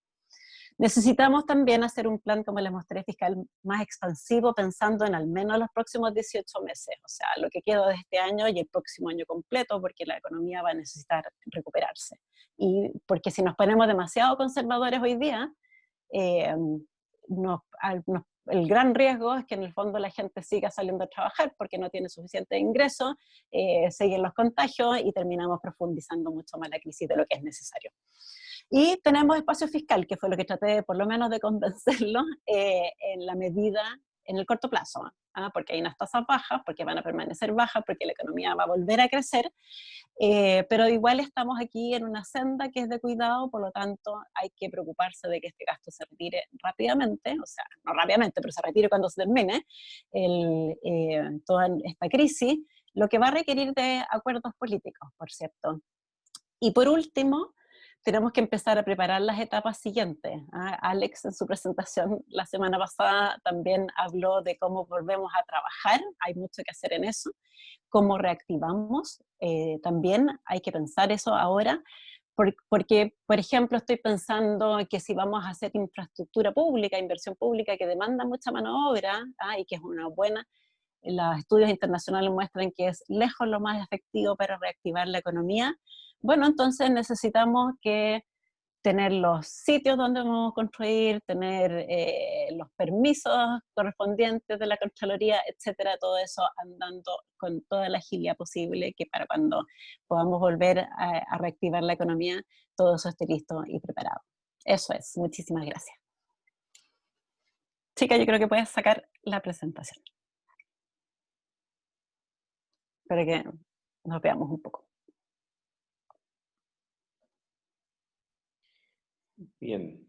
Necesitamos también hacer un plan, como les mostré, fiscal más expansivo, pensando en al menos los próximos 18 meses, o sea, lo que queda de este año y el próximo año completo, porque la economía va a necesitar recuperarse. Y porque si nos ponemos demasiado conservadores hoy día, el gran riesgo es que en el fondo la gente siga saliendo a trabajar porque no tiene suficiente ingreso, siguen los contagios y terminamos profundizando mucho más la crisis de lo que es necesario. Y tenemos espacio fiscal, que fue lo que traté por lo menos de convencerlo en la medida, en el corto plazo, porque hay unas tasas bajas, porque van a permanecer bajas, porque la economía va a volver a crecer, pero igual estamos aquí en una senda que es de cuidado, por lo tanto hay que preocuparse de que este gasto se retire rápidamente, o sea, no rápidamente, pero se retire cuando se termine toda esta crisis, lo que va a requerir de acuerdos políticos, por cierto. Y por último, tenemos que empezar a preparar las etapas siguientes. Alex en su presentación la semana pasada también habló de cómo volvemos a trabajar, hay mucho que hacer en eso, cómo reactivamos, también hay que pensar eso ahora, porque, por ejemplo, estoy pensando que si vamos a hacer infraestructura pública, inversión pública que demanda mucha mano de obra, y que es una buena, los estudios internacionales muestran que es lejos lo más efectivo para reactivar la economía, bueno, entonces necesitamos que tener los sitios donde vamos a construir, tener los permisos correspondientes de la Contraloría, etcétera, todo eso andando con toda la agilidad posible, que para cuando podamos volver a reactivar la economía, todo eso esté listo y preparado. Eso es, muchísimas gracias. Chica, yo creo que puedes sacar la presentación, para que nos veamos un poco. Bien.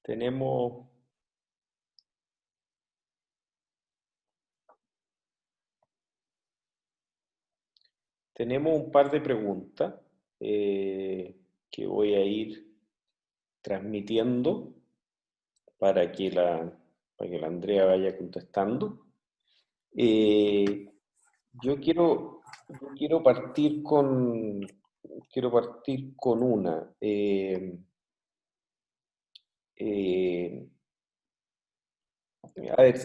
Tenemos un par de preguntas que voy a ir transmitiendo para que la Andrea vaya contestando. Yo quiero partir con una. A ver,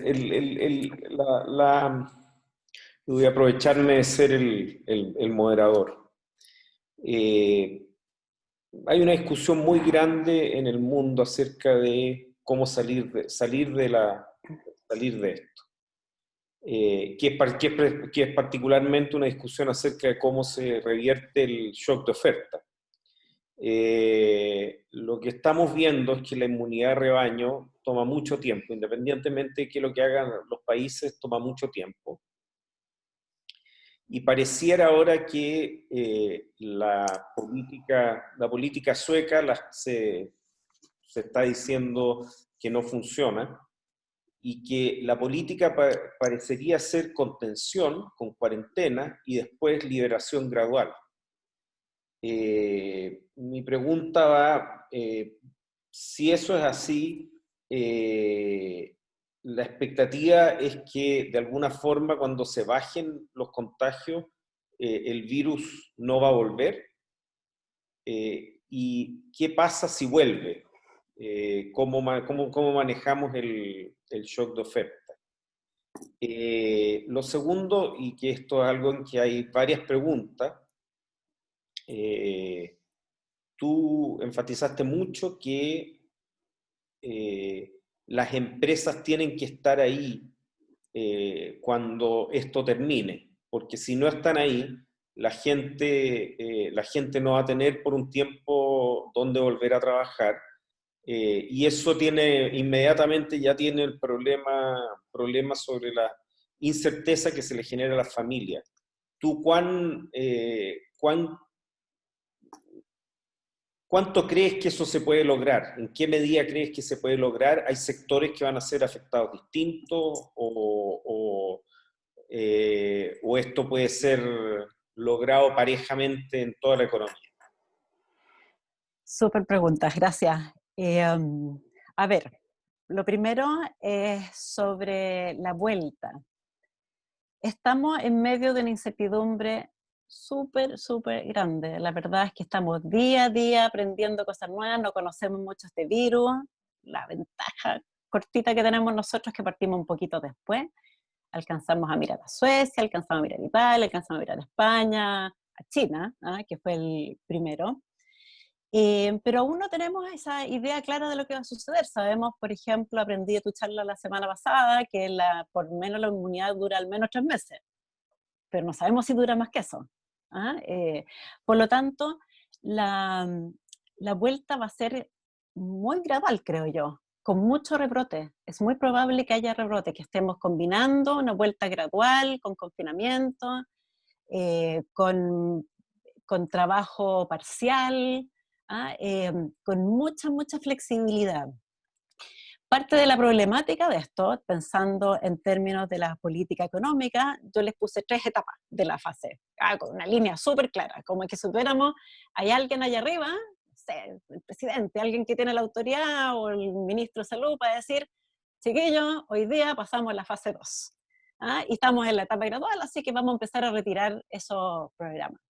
voy a aprovecharme de ser el moderador. Hay una discusión muy grande en el mundo acerca de cómo salir de esto. Que es particularmente una discusión acerca de cómo se revierte el shock de oferta. Lo que estamos viendo es que la inmunidad de rebaño toma mucho tiempo, independientemente de que lo que hagan los países, toma mucho tiempo. Y pareciera ahora que la política sueca se está diciendo que no funciona, y que la política parecería ser contención, con cuarentena, y después liberación gradual. Mi pregunta va, si eso es así, la expectativa es que de alguna forma cuando se bajen los contagios, el virus no va a volver. ¿Y qué pasa si vuelve? ¿Cómo manejamos el shock de oferta? Lo segundo, y que esto es algo en que hay varias preguntas, tú enfatizaste mucho que las empresas tienen que estar ahí cuando esto termine, porque si no están ahí, la gente no va a tener por un tiempo dónde volver a trabajar, y eso inmediatamente ya tiene el problema sobre la incerteza que se le genera a las familias. ¿Tú cuánto crees que eso se puede lograr? ¿En qué medida crees que se puede lograr? ¿Hay sectores que van a ser afectados distintos? ¿O esto puede ser logrado parejamente en toda la economía? Súper preguntas, gracias. A ver, lo primero es sobre la vuelta. Estamos en medio de una incertidumbre súper, súper grande. La verdad es que estamos día a día aprendiendo cosas nuevas, no conocemos mucho este virus. La ventaja cortita que tenemos nosotros es que partimos un poquito después. Alcanzamos a mirar a Suecia, alcanzamos a mirar a Italia, alcanzamos a mirar a España, a China, que fue el primero. Pero aún no tenemos esa idea clara de lo que va a suceder. Sabemos, por ejemplo, aprendí de tu charla la semana pasada, que por menos la inmunidad dura al menos 3 meses, pero no sabemos si dura más que eso. Por lo tanto, la vuelta va a ser muy gradual, creo yo, con mucho rebrote. Es muy probable que haya rebrote, que estemos combinando una vuelta gradual con confinamiento, con trabajo parcial, con mucha flexibilidad. Parte de la problemática de esto, pensando en términos de la política económica, yo les puse 3 etapas de la fase, con una línea súper clara, como que si tuviéramos, hay alguien allá arriba, no sé, el presidente, alguien que tiene la autoridad, o el ministro de salud, para decir, chiquillos, hoy día pasamos a la fase 2, y estamos en la etapa gradual, así que vamos a empezar a retirar esos programas.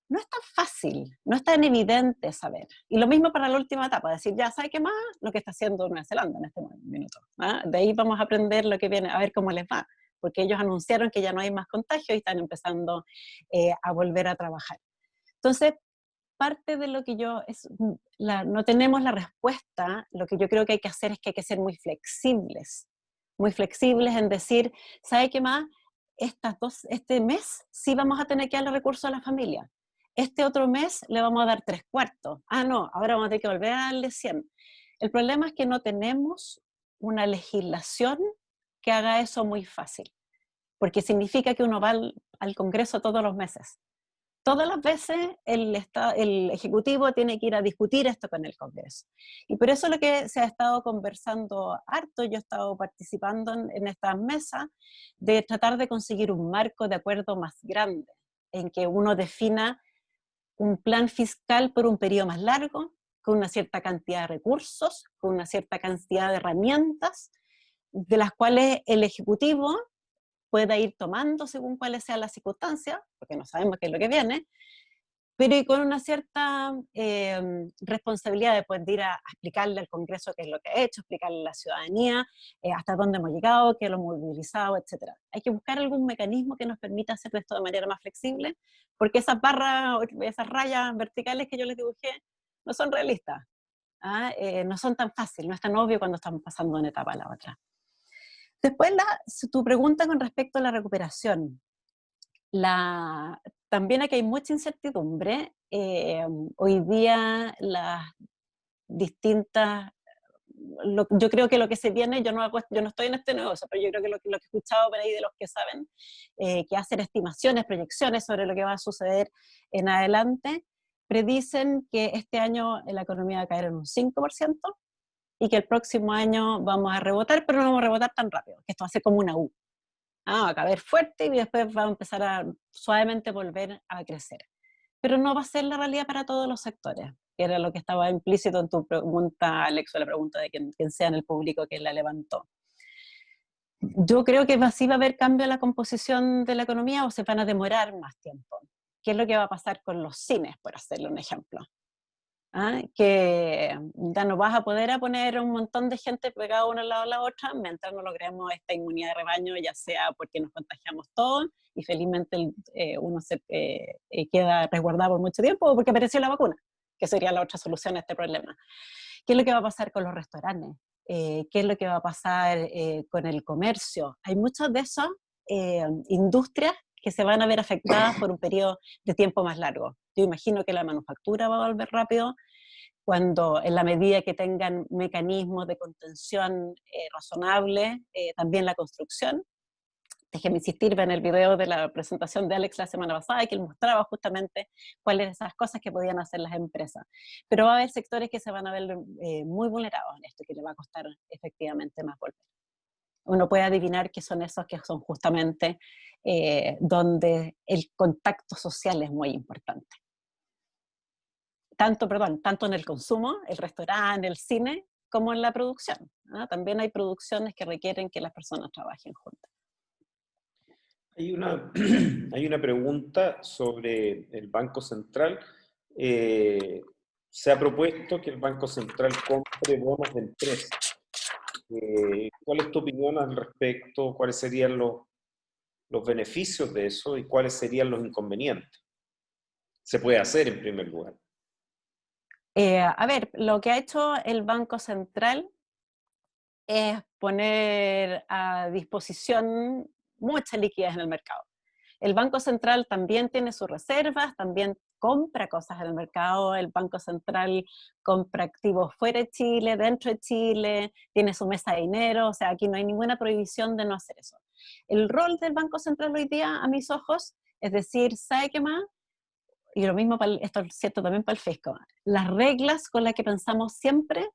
No es tan fácil, no es tan evidente saber. Y lo mismo para la última etapa, decir, ya, ¿sabe qué más? Lo que está haciendo Nueva Zelanda en este minuto. De ahí vamos a aprender lo que viene, a ver cómo les va, porque ellos anunciaron que ya no hay más contagios y están empezando a volver a trabajar. Entonces, parte de lo que no tenemos la respuesta, lo que yo creo que hay que hacer es que hay que ser muy flexibles en decir, ¿sabe qué más? Este mes sí vamos a tener que darle recursos a la familia. Este otro mes le vamos a dar 3/4. Ah, no, ahora vamos a tener que volver a darle 100. El problema es que no tenemos una legislación que haga eso muy fácil, porque significa que uno va al Congreso todos los meses. Todas las veces el Ejecutivo tiene que ir a discutir esto con el Congreso. Y por eso lo que se ha estado conversando harto, yo he estado participando en estas mesas, de tratar de conseguir un marco de acuerdo más grande, en que uno defina un plan fiscal por un periodo más largo, con una cierta cantidad de recursos, con una cierta cantidad de herramientas, de las cuales el Ejecutivo pueda ir tomando según cuáles sean las circunstancias, porque no sabemos qué es lo que viene, pero y con una cierta responsabilidad de poder ir a explicarle al Congreso qué es lo que ha hecho, explicarle a la ciudadanía hasta dónde hemos llegado, qué lo hemos movilizado, etc. Hay que buscar algún mecanismo que nos permita hacer esto de manera más flexible, porque esas barras, esas rayas verticales que yo les dibujé no son realistas, no son tan fáciles, no es tan obvio cuando estamos pasando de una etapa a la otra. Después, tu pregunta con respecto a la recuperación. También aquí hay mucha incertidumbre. Hoy día las distintas... yo creo que lo que se viene, yo no estoy en este negocio, pero yo creo que lo que he escuchado por ahí de los que saben, que hacen estimaciones, proyecciones sobre lo que va a suceder en adelante, predicen que este año la economía va a caer en un 5%, y que el próximo año vamos a rebotar, pero no vamos a rebotar tan rápido, que esto va a ser como una U. Va a caer fuerte y después va a empezar a suavemente volver a crecer. Pero no va a ser la realidad para todos los sectores, que era lo que estaba implícito en tu pregunta, Alex, o la pregunta de quien sea en el público que la levantó. Yo creo que sí va a haber cambio en la composición de la economía o se van a demorar más tiempo. ¿Qué es lo que va a pasar con los cines, por hacerle un ejemplo? Que ya no vas a poder poner un montón de gente pegada una al lado de la otra mientras no logremos esta inmunidad de rebaño, ya sea porque nos contagiamos todos y felizmente uno se queda resguardado por mucho tiempo o porque apareció la vacuna, que sería la otra solución a este problema. ¿Qué es lo que va a pasar con los restaurantes? ¿Qué es lo que va a pasar con el comercio? Hay muchas de esas industrias que se van a ver afectadas por un periodo de tiempo más largo. Yo imagino que la manufactura va a volver rápido, cuando en la medida que tengan mecanismos de contención razonables, también la construcción. Déjeme insistir en el video de la presentación de Alex la semana pasada, que él mostraba justamente cuáles esas cosas que podían hacer las empresas. Pero va a haber sectores que se van a ver muy vulnerados en esto, que le va a costar efectivamente más volver. Uno puede adivinar que son esos que son justamente donde el contacto social es muy importante. Tanto en el consumo, el restaurante, el cine, como en la producción. También hay producciones que requieren que las personas trabajen juntas. Hay una pregunta sobre el Banco Central. Se ha propuesto que el Banco Central compre bonos de empresas. ¿Cuál es tu opinión al respecto? ¿Cuáles serían los beneficios de eso y cuáles serían los inconvenientes? Se puede hacer en primer lugar. A ver, lo que ha hecho el Banco Central es poner a disposición mucha liquidez en el mercado. El Banco Central también tiene sus reservas, también compra cosas en el mercado, el Banco Central compra activos fuera de Chile, dentro de Chile, tiene su mesa de dinero, o sea, aquí no hay ninguna prohibición de no hacer eso. El rol del Banco Central hoy día, a mis ojos, es decir, ¿sabe qué más? Y lo mismo, esto es cierto también para el fisco, las reglas con las que pensamos siempre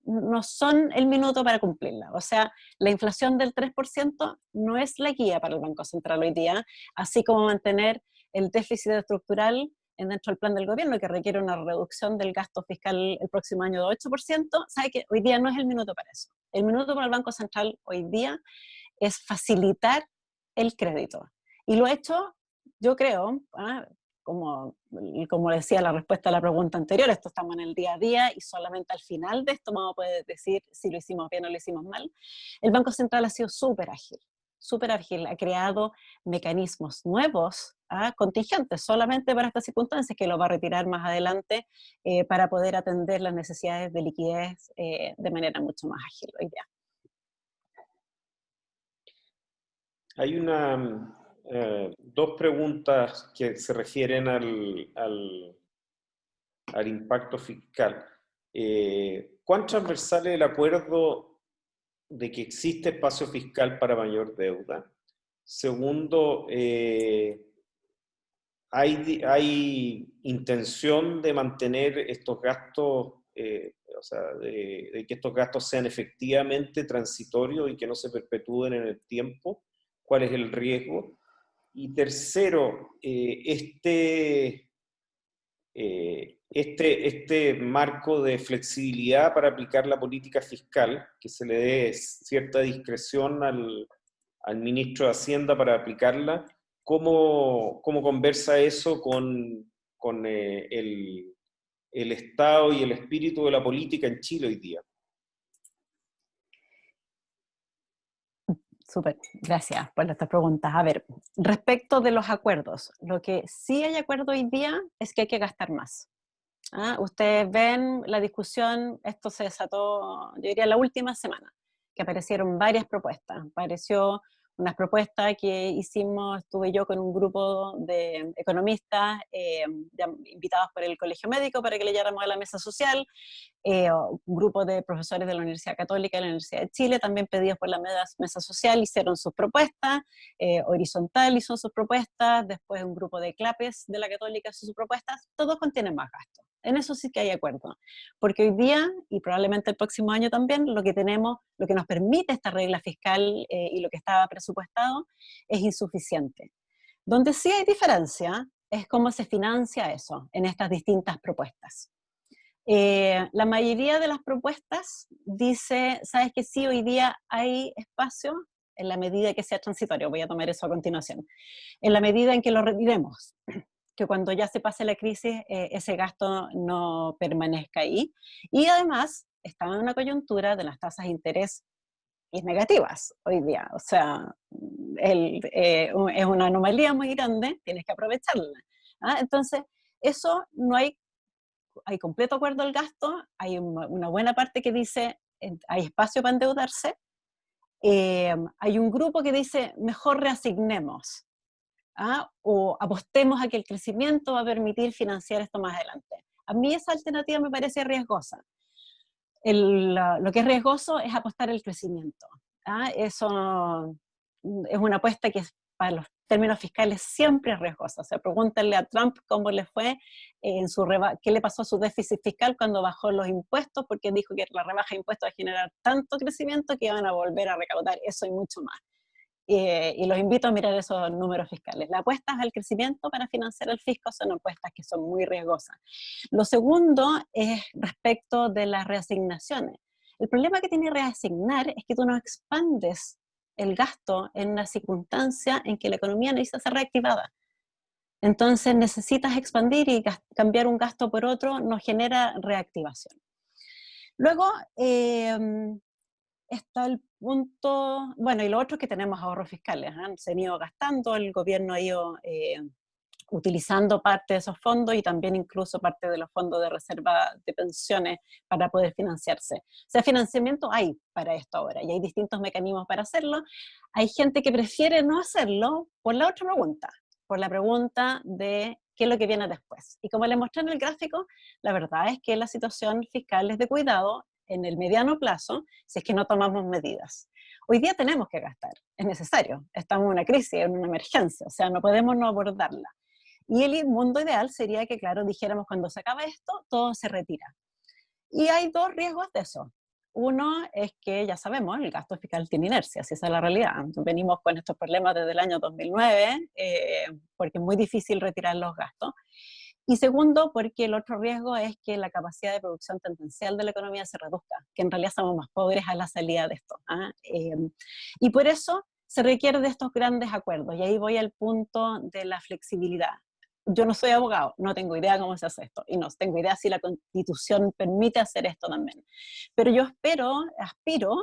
no son el minuto para cumplirla. O sea, la inflación del 3% no es la guía para el Banco Central hoy día, así como mantener el déficit estructural dentro del plan del gobierno, que requiere una reducción del gasto fiscal el próximo año de 8%, sabe que hoy día no es el minuto para eso. El minuto para el Banco Central hoy día es facilitar el crédito. Y lo ha hecho, yo creo, como decía la respuesta a la pregunta anterior, esto estamos en el día a día y solamente al final de esto vamos a poder decir si lo hicimos bien o lo hicimos mal. El Banco Central ha sido súper ágil. súper ágil, ha creado mecanismos nuevos, contingentes, solamente para estas circunstancias, que lo va a retirar más adelante para poder atender las necesidades de liquidez de manera mucho más ágil hoy día. Hay dos preguntas que se refieren al impacto fiscal. ¿Cuán transversal es el acuerdo de que existe espacio fiscal para mayor deuda? Segundo, ¿hay intención de mantener estos gastos, o sea, de que estos gastos sean efectivamente transitorios y que no se perpetúen en el tiempo? ¿Cuál es el riesgo? Y tercero, este marco de flexibilidad para aplicar la política fiscal, que se le dé cierta discreción al ministro de Hacienda para aplicarla, ¿cómo conversa eso con el estado y el espíritu de la política en Chile hoy día? Súper, gracias por estas preguntas. A ver, respecto de los acuerdos, lo que sí hay acuerdo hoy día es que hay que gastar más. Ustedes ven la discusión, esto se desató, yo diría, la última semana, que aparecieron varias propuestas. Apareció unas propuestas que hicimos, estuve yo con un grupo de economistas invitados por el Colegio Médico para que leyéramos a la mesa social, un grupo de profesores de la Universidad Católica y la Universidad de Chile, también pedidos por la mesa social, hicieron sus propuestas, Horizontal hizo sus propuestas, después un grupo de CLAPES de la Católica hizo sus propuestas, todos contienen más gastos. En eso sí que hay acuerdo, porque hoy día, y probablemente el próximo año también, lo que tenemos, lo que nos permite esta regla fiscal y lo que estaba presupuestado, es insuficiente. Donde sí hay diferencia es cómo se financia eso en estas distintas propuestas. La mayoría de las propuestas dice, sabes que sí, hoy día hay espacio en la medida que sea transitorio, voy a tomar eso a continuación, en la medida en que lo retiremos, que cuando ya se pase la crisis ese gasto no permanezca ahí, y además estamos en una coyuntura de las tasas de interés negativas hoy día, o sea, es una anomalía muy grande, tienes que aprovecharla. Entonces, eso no hay completo acuerdo al gasto, hay una buena parte que dice hay espacio para endeudarse, hay un grupo que dice mejor reasignemos, o apostemos a que el crecimiento va a permitir financiar esto más adelante. A mí esa alternativa me parece riesgosa. Lo que es riesgoso es apostar el crecimiento. Eso es una apuesta que para los términos fiscales siempre es riesgosa. O sea, pregúntale a Trump cómo le fue, qué le pasó a su déficit fiscal cuando bajó los impuestos, porque dijo que la rebaja de impuestos va a generar tanto crecimiento que iban a volver a recaudar eso y mucho más. Y los invito a mirar esos números fiscales. Las apuestas al crecimiento para financiar el fisco son apuestas que son muy riesgosas. Lo segundo es respecto de las reasignaciones. El problema que tiene reasignar es que tú no expandes el gasto en una circunstancia en que la economía necesita ser reactivada. Entonces necesitas expandir y cambiar un gasto por otro no genera reactivación. Luego, está el punto, bueno, y lo otro es que tenemos ahorros fiscales, se han ido gastando, el gobierno ha ido utilizando parte de esos fondos y también incluso parte de los fondos de reserva de pensiones para poder financiarse. O sea, financiamiento hay para esto ahora y hay distintos mecanismos para hacerlo. Hay gente que prefiere no hacerlo por la otra pregunta, por la pregunta de qué es lo que viene después. Y como les mostré en el gráfico, la verdad es que la situación fiscal es de cuidado en el mediano plazo si es que no tomamos medidas. Hoy día tenemos que gastar, es necesario, estamos en una crisis, en una emergencia, o sea, no podemos no abordarla. Y el mundo ideal sería que, claro, dijéramos cuando se acaba esto, todo se retira. Y hay dos riesgos de eso. Uno es que, ya sabemos, el gasto fiscal tiene inercia, si esa es la realidad. Venimos con estos problemas desde el año 2009, porque es muy difícil retirar los gastos. Y segundo, porque el otro riesgo es que la capacidad de producción tendencial de la economía se reduzca, que en realidad somos más pobres a la salida de esto. Y por eso se requiere de estos grandes acuerdos. Y ahí voy al punto de la flexibilidad. yo no soy abogado, no tengo idea cómo se hace esto, y no tengo idea si la Constitución permite hacer esto también. Pero yo aspiro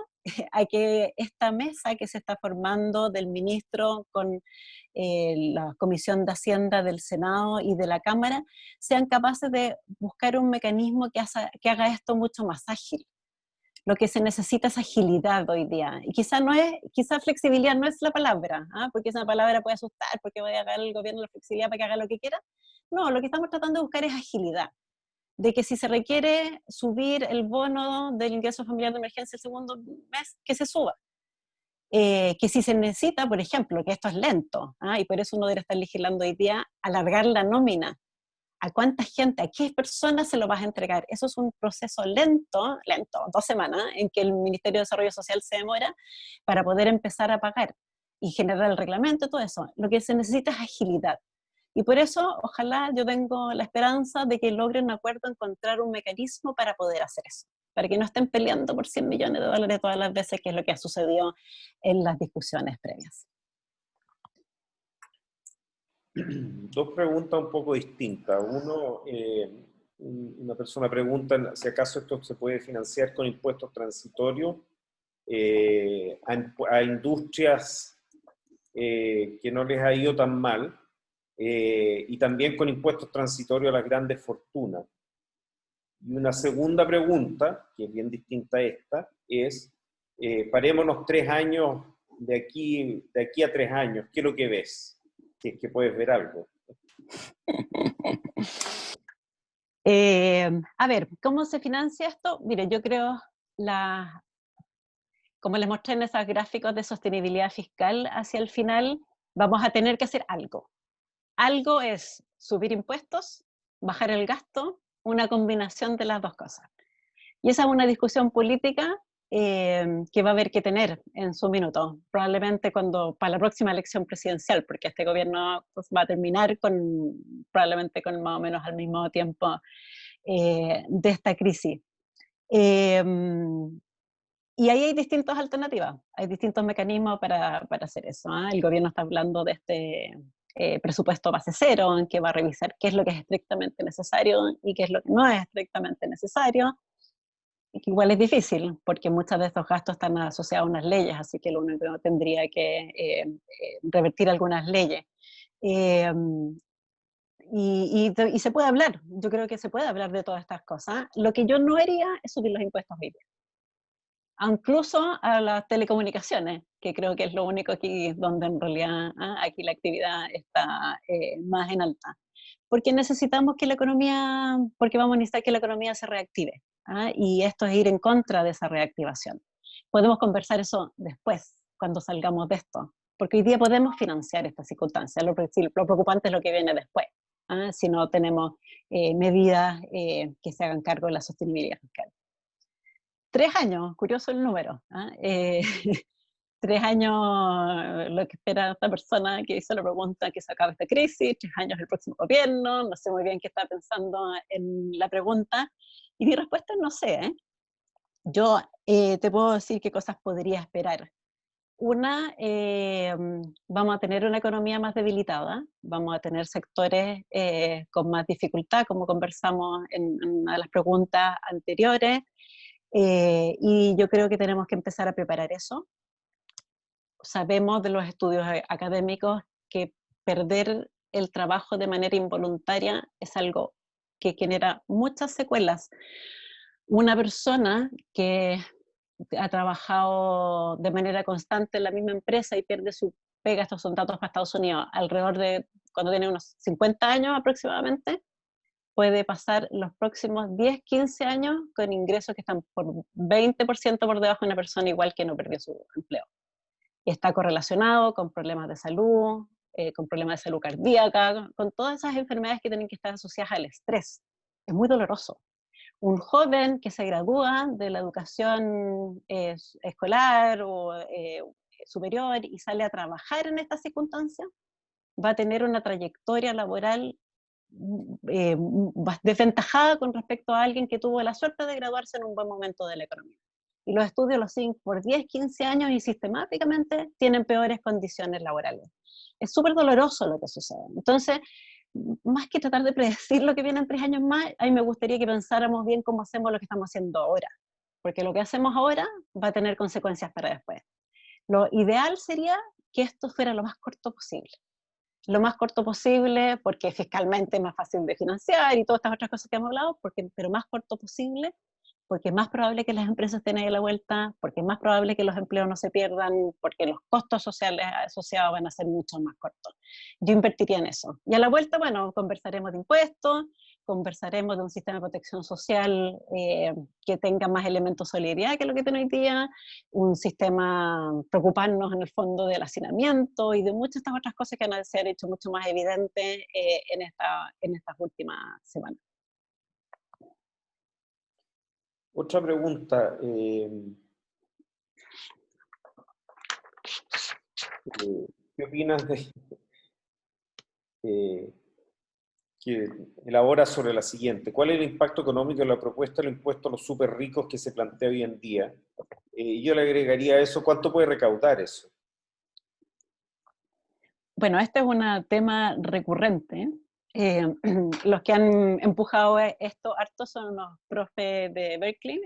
a que esta mesa que se está formando del ministro con la Comisión de Hacienda del Senado y de la Cámara sean capaces de buscar un mecanismo que haga esto mucho más ágil. Lo que se necesita es agilidad hoy día. Y quizá flexibilidad no es la palabra, porque esa palabra puede asustar, porque voy a dar al gobierno la flexibilidad para que haga lo que quiera. No, lo que estamos tratando de buscar es agilidad. De que si se requiere subir el bono del ingreso familiar de emergencia el segundo mes, que se suba. Que si se necesita, por ejemplo, que esto es lento, y por eso uno debe estar legislando hoy día, alargar la nómina. ¿A cuánta gente, a qué personas se lo vas a entregar? Eso es un proceso lento, 2 semanas, en que el Ministerio de Desarrollo Social se demora para poder empezar a pagar y generar el reglamento, todo eso. Lo que se necesita es agilidad. Y por eso, ojalá, yo tengo la esperanza de que logren un acuerdo, encontrar un mecanismo para poder hacer eso, para que no estén peleando por $100 millones todas las veces, que es lo que ha sucedido en las discusiones previas. Dos preguntas un poco distintas. Uno, una persona pregunta si acaso esto se puede financiar con impuestos transitorios a industrias que no les ha ido tan mal, y también con impuestos transitorios a las grandes fortunas. Y una segunda pregunta, que es bien distinta a esta, es, parémonos 3 años, de aquí a 3 años, ¿qué es lo que ves? Que puedes ver algo. A ver, ¿cómo se financia esto? Mire, yo creo, como les mostré en esos gráficos de sostenibilidad fiscal, hacia el final vamos a tener que hacer algo. Algo es subir impuestos, bajar el gasto, una combinación de las dos cosas. Y esa es una discusión política que va a haber que tener en su minuto, probablemente para la próxima elección presidencial, porque este gobierno pues, va a terminar probablemente con más o menos al mismo tiempo de esta crisis. Y ahí hay distintas alternativas, hay distintos mecanismos para hacer eso. El gobierno está hablando de este presupuesto base cero, en que va a revisar qué es lo que es estrictamente necesario y qué es lo que no es estrictamente necesario. Y que igual es difícil, porque muchos de estos gastos están asociados a unas leyes, así que lo único que tendría que revertir algunas leyes. Y se puede hablar, yo creo que se puede hablar de todas estas cosas. Lo que yo no haría es subir los impuestos hoy día. Incluso a las telecomunicaciones, que creo que es lo único aquí donde en realidad aquí la actividad está más en alta. Porque necesitamos que la economía, porque vamos a necesitar que la economía se reactive. Y esto es ir en contra de esa reactivación. Podemos conversar eso después, cuando salgamos de esto, porque hoy día podemos financiar estas circunstancias. Lo preocupante es lo que viene después, si no tenemos medidas que se hagan cargo de la sostenibilidad fiscal. 3 años, curioso el número. 3 años lo que espera esta persona que hizo la pregunta, que se acabe esta crisis, 3 años el próximo gobierno, no sé muy bien qué está pensando en la pregunta, y mi respuesta es no sé. Yo te puedo decir qué cosas podría esperar. Una, vamos a tener una economía más debilitada, vamos a tener sectores con más dificultad, como conversamos en una de las preguntas anteriores, y yo creo que tenemos que empezar a preparar eso. Sabemos de los estudios académicos que perder el trabajo de manera involuntaria es algo que genera muchas secuelas. Una persona que ha trabajado de manera constante en la misma empresa y pierde su pega, estos son datos para Estados Unidos, alrededor de cuando tiene unos 50 años aproximadamente, puede pasar los próximos 10, 15 años con ingresos que están por 20% por debajo de una persona igual que no perdió su empleo. Y está correlacionado con problemas de salud, con problemas de salud cardíaca, con todas esas enfermedades que tienen que estar asociadas al estrés. Es muy doloroso. Un joven que se gradúa de la educación escolar o superior y sale a trabajar en estas circunstancias, va a tener una trayectoria laboral desventajada con respecto a alguien que tuvo la suerte de graduarse en un buen momento de la economía. Y los estudios los siguen por 10, 15 años y sistemáticamente tienen peores condiciones laborales. Es súper doloroso lo que sucede. Entonces, más que tratar de predecir lo que viene en 3 años más, a mí me gustaría que pensáramos bien cómo hacemos lo que estamos haciendo ahora, porque lo que hacemos ahora va a tener consecuencias para después. Lo ideal sería que esto fuera lo más corto posible. Lo más corto posible, porque fiscalmente es más fácil de financiar y todas estas otras cosas que hemos hablado, pero más corto posible, porque es más probable que las empresas estén ahí a la vuelta, porque es más probable que los empleos no se pierdan, porque los costos sociales asociados van a ser mucho más cortos. Yo invertiría en eso. Y a la vuelta, bueno, conversaremos de impuestos, conversaremos de un sistema de protección social que tenga más elementos de solidaridad que lo que tiene hoy día, un sistema, preocuparnos en el fondo del hacinamiento y de muchas de estas otras cosas que se han hecho mucho más evidentes en estas últimas semanas. Otra pregunta. ¿Qué opinas de que elabora sobre la siguiente? ¿Cuál es el impacto económico de la propuesta del impuesto a los súper ricos que se plantea hoy en día? Yo le agregaría a eso, ¿cuánto puede recaudar eso? Bueno, este es un tema recurrente. Los que han empujado esto harto son los profes de Berkeley,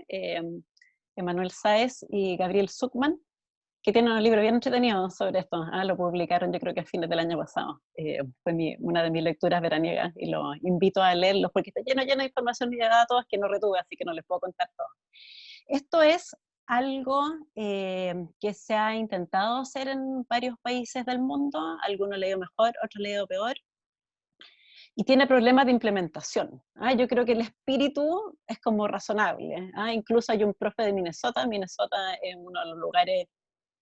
Emanuel Sáez y Gabriel Zuckman, que tienen un libro bien entretenido sobre esto. Lo publicaron yo creo que a fines del año pasado. Fue una de mis lecturas veraniegas y los invito a leerlos porque está lleno de información y de datos que no retuve, así que no les puedo contar todo. Esto es algo que se ha intentado hacer en varios países del mundo, algunos le ha ido mejor, otros le ha ido peor, y tiene problemas de implementación. Yo creo que el espíritu es como razonable. Incluso hay un profe de Minnesota es uno de los lugares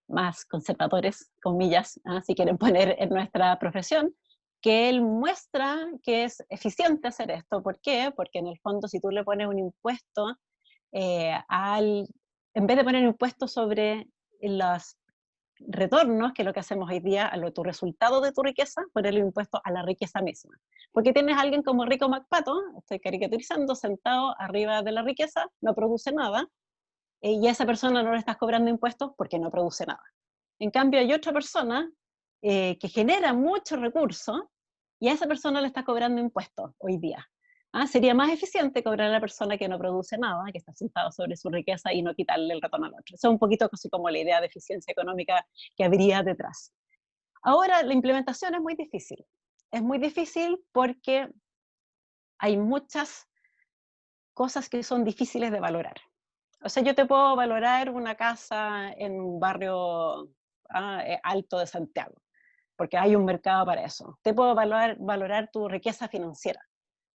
más conservadores, comillas, si quieren poner en nuestra profesión, que él muestra que es eficiente hacer esto. ¿Por qué? Porque en el fondo si tú le pones un impuesto en vez de poner impuestos sobre los retornos, que es lo que hacemos hoy día, a tu resultado de tu riqueza, ponerle impuesto a la riqueza misma. Porque tienes a alguien como Rico McPato, estoy caricaturizando, sentado arriba de la riqueza, no produce nada, y a esa persona no le estás cobrando impuestos porque no produce nada. En cambio, hay otra persona que genera mucho recurso y a esa persona le está cobrando impuestos hoy día. Sería más eficiente cobrar a la persona que no produce nada, que está sentado sobre su riqueza y no quitarle el retorno al otro. Eso es un poquito así como la idea de eficiencia económica que habría detrás. Ahora, la implementación es muy difícil. Es muy difícil porque hay muchas cosas que son difíciles de valorar. O sea, yo te puedo valorar una casa en un barrio alto de Santiago, porque hay un mercado para eso. Te puedo valorar tu riqueza financiera,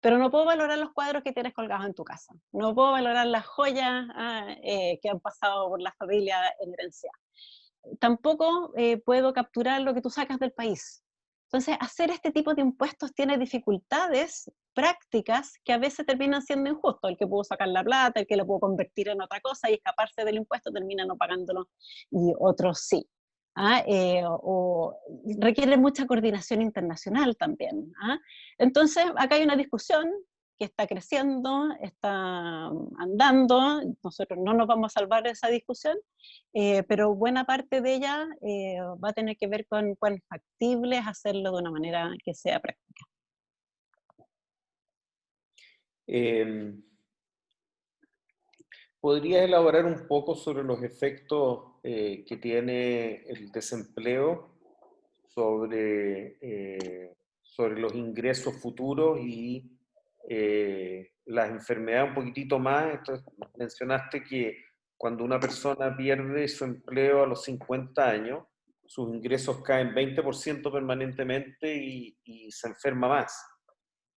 pero no puedo valorar los cuadros que tienes colgados en tu casa. No puedo valorar las joyas que han pasado por la familia en herencia. Tampoco puedo capturar lo que tú sacas del país. Entonces, hacer este tipo de impuestos tiene dificultades prácticas que a veces terminan siendo injustos. El que pudo sacar la plata, el que lo pudo convertir en otra cosa y escaparse del impuesto termina no pagándolo y otros sí. O requiere mucha coordinación internacional también. Entonces, acá hay una discusión que está creciendo, está andando, nosotros no nos vamos a salvar de esa discusión, pero buena parte de ella va a tener que ver con cuán factible es hacerlo de una manera que sea práctica. ¿Podrías elaborar un poco sobre los efectos que tiene el desempleo sobre los ingresos futuros y las enfermedades un poquitito más? Entonces, mencionaste que cuando una persona pierde su empleo a los 50 años, sus ingresos caen 20% permanentemente y se enferma más.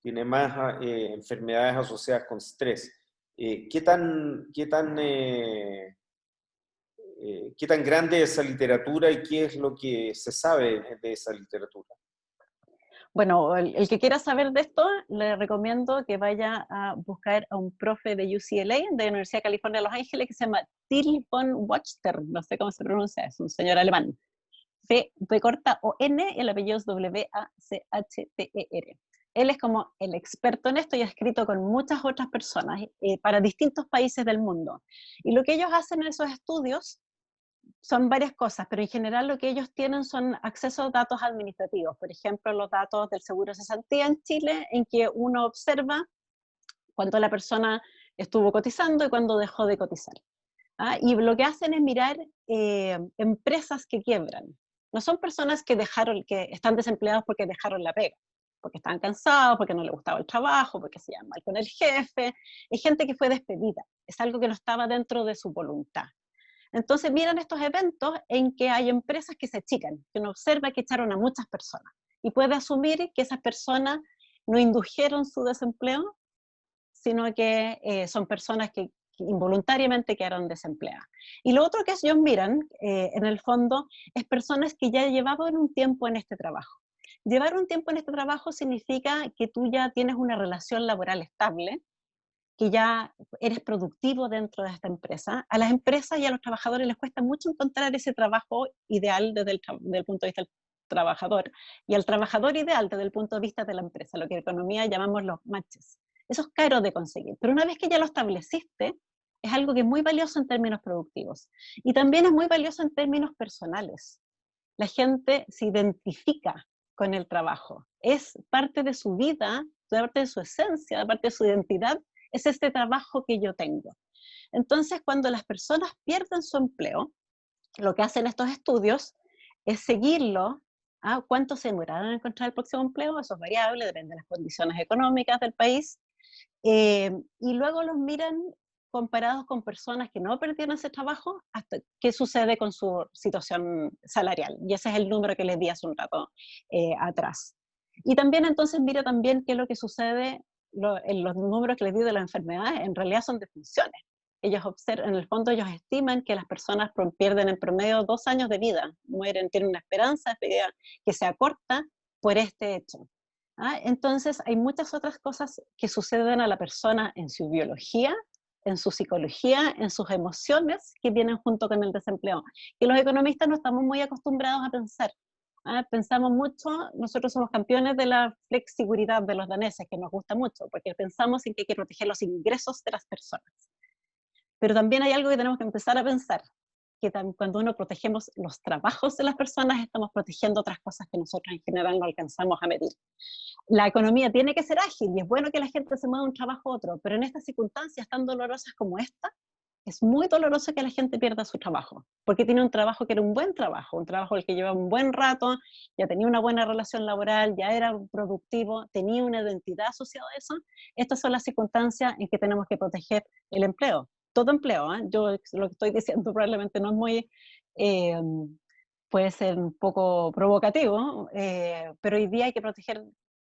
Tiene más enfermedades asociadas con estrés. ¿Qué tan grande es esa literatura y qué es lo que se sabe de esa literatura? Bueno, el que quiera saber de esto, le recomiendo que vaya a buscar a un profe de UCLA, de la Universidad de California de Los Ángeles, que se llama Till von Wachter, no sé cómo se pronuncia, es un señor alemán. B-O-N, el apellido es W-A-C-H-T-E-R. Él es como el experto en esto y ha escrito con muchas otras personas para distintos países del mundo. Y lo que ellos hacen en esos estudios son varias cosas, pero en general lo que ellos tienen son acceso a datos administrativos. Por ejemplo, los datos del seguro de cesantía en Chile, en que uno observa cuándo la persona estuvo cotizando y cuándo dejó de cotizar. Y lo que hacen es mirar empresas que quiebran. No son personas que están desempleados porque dejaron la pega, porque estaban cansados, porque no les gustaba el trabajo, porque se llevan mal con el jefe. Es gente que fue despedida, es algo que no estaba dentro de su voluntad. Entonces miran estos eventos en que hay empresas que se achican, que uno observa que echaron a muchas personas, y puede asumir que esas personas no indujeron su desempleo, sino que son personas que involuntariamente quedaron desempleadas. Y lo otro que ellos miran, en el fondo, es personas que ya llevaban un tiempo en este trabajo. Llevar un tiempo en este trabajo significa que tú ya tienes una relación laboral estable, que ya eres productivo dentro de esta empresa. A las empresas y a los trabajadores les cuesta mucho encontrar ese trabajo ideal desde el punto de vista del trabajador, y al trabajador ideal desde el punto de vista de la empresa, lo que en economía llamamos los matches. Eso es caro de conseguir, pero una vez que ya lo estableciste, es algo que es muy valioso en términos productivos. Y también es muy valioso en términos personales. La gente se identifica con el trabajo. Es parte de su vida, parte de su esencia, parte de su identidad, es este trabajo que yo tengo. Entonces, cuando las personas pierden su empleo, lo que hacen estos estudios es seguirlo. ¿Cuánto se demoraron en encontrar el próximo empleo? Eso es variable, depende de las condiciones económicas del país. Y luego los miran comparados con personas que no perdieron ese trabajo, hasta qué sucede con su situación salarial. Y ese es el número que les di hace un rato atrás. Y también entonces mira también qué es lo que sucede en los números que les di de las enfermedades, en realidad son defunciones. Ellos observan, en el fondo ellos estiman que las personas pierden en promedio 2 años de vida, mueren, tienen una esperanza de vida que se acorta por este hecho. Entonces hay muchas otras cosas que suceden a la persona en su biología, en su psicología, en sus emociones, que vienen junto con el desempleo. Y los economistas no estamos muy acostumbrados a pensar. Pensamos mucho, nosotros somos campeones de la flexiguridad de los daneses, que nos gusta mucho, porque pensamos en que hay que proteger los ingresos de las personas. Pero también hay algo que tenemos que empezar a pensar, que cuando uno protegemos los trabajos de las personas, estamos protegiendo otras cosas que nosotros en general no alcanzamos a medir. La economía tiene que ser ágil y es bueno que la gente se mueva de un trabajo a otro, pero en estas circunstancias tan dolorosas como esta, es muy doloroso que la gente pierda su trabajo, porque tiene un trabajo que era un buen trabajo, un trabajo al que lleva un buen rato, ya tenía una buena relación laboral, ya era productivo, tenía una identidad asociada a eso. Estas son las circunstancias en que tenemos que proteger el empleo, todo empleo. Yo lo que estoy diciendo probablemente no es muy... puede ser un poco provocativo, pero hoy día hay que proteger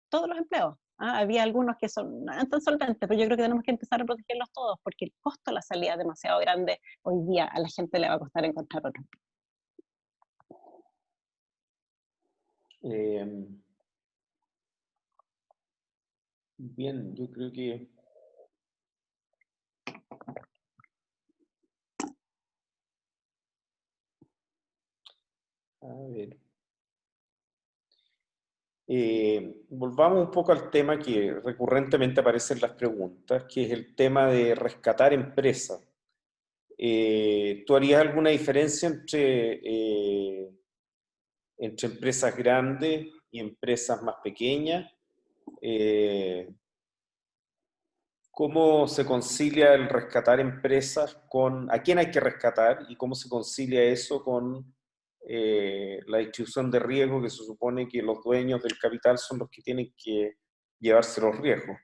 todos los empleos. Había algunos que son tan solventes, pero yo creo que tenemos que empezar a protegerlos todos, porque el costo de la salida es demasiado grande. Hoy día a la gente le va a costar encontrar otro. Bien, yo creo que... A ver. Volvamos un poco al tema que recurrentemente aparece en las preguntas, que es el tema de rescatar empresas. ¿Tú harías alguna diferencia entre empresas grandes y empresas más pequeñas? ¿Cómo se concilia el rescatar empresas con a quién hay que rescatar y cómo se concilia eso con la distribución de riesgo, que se supone que los dueños del capital son los que tienen que llevarse los riesgos?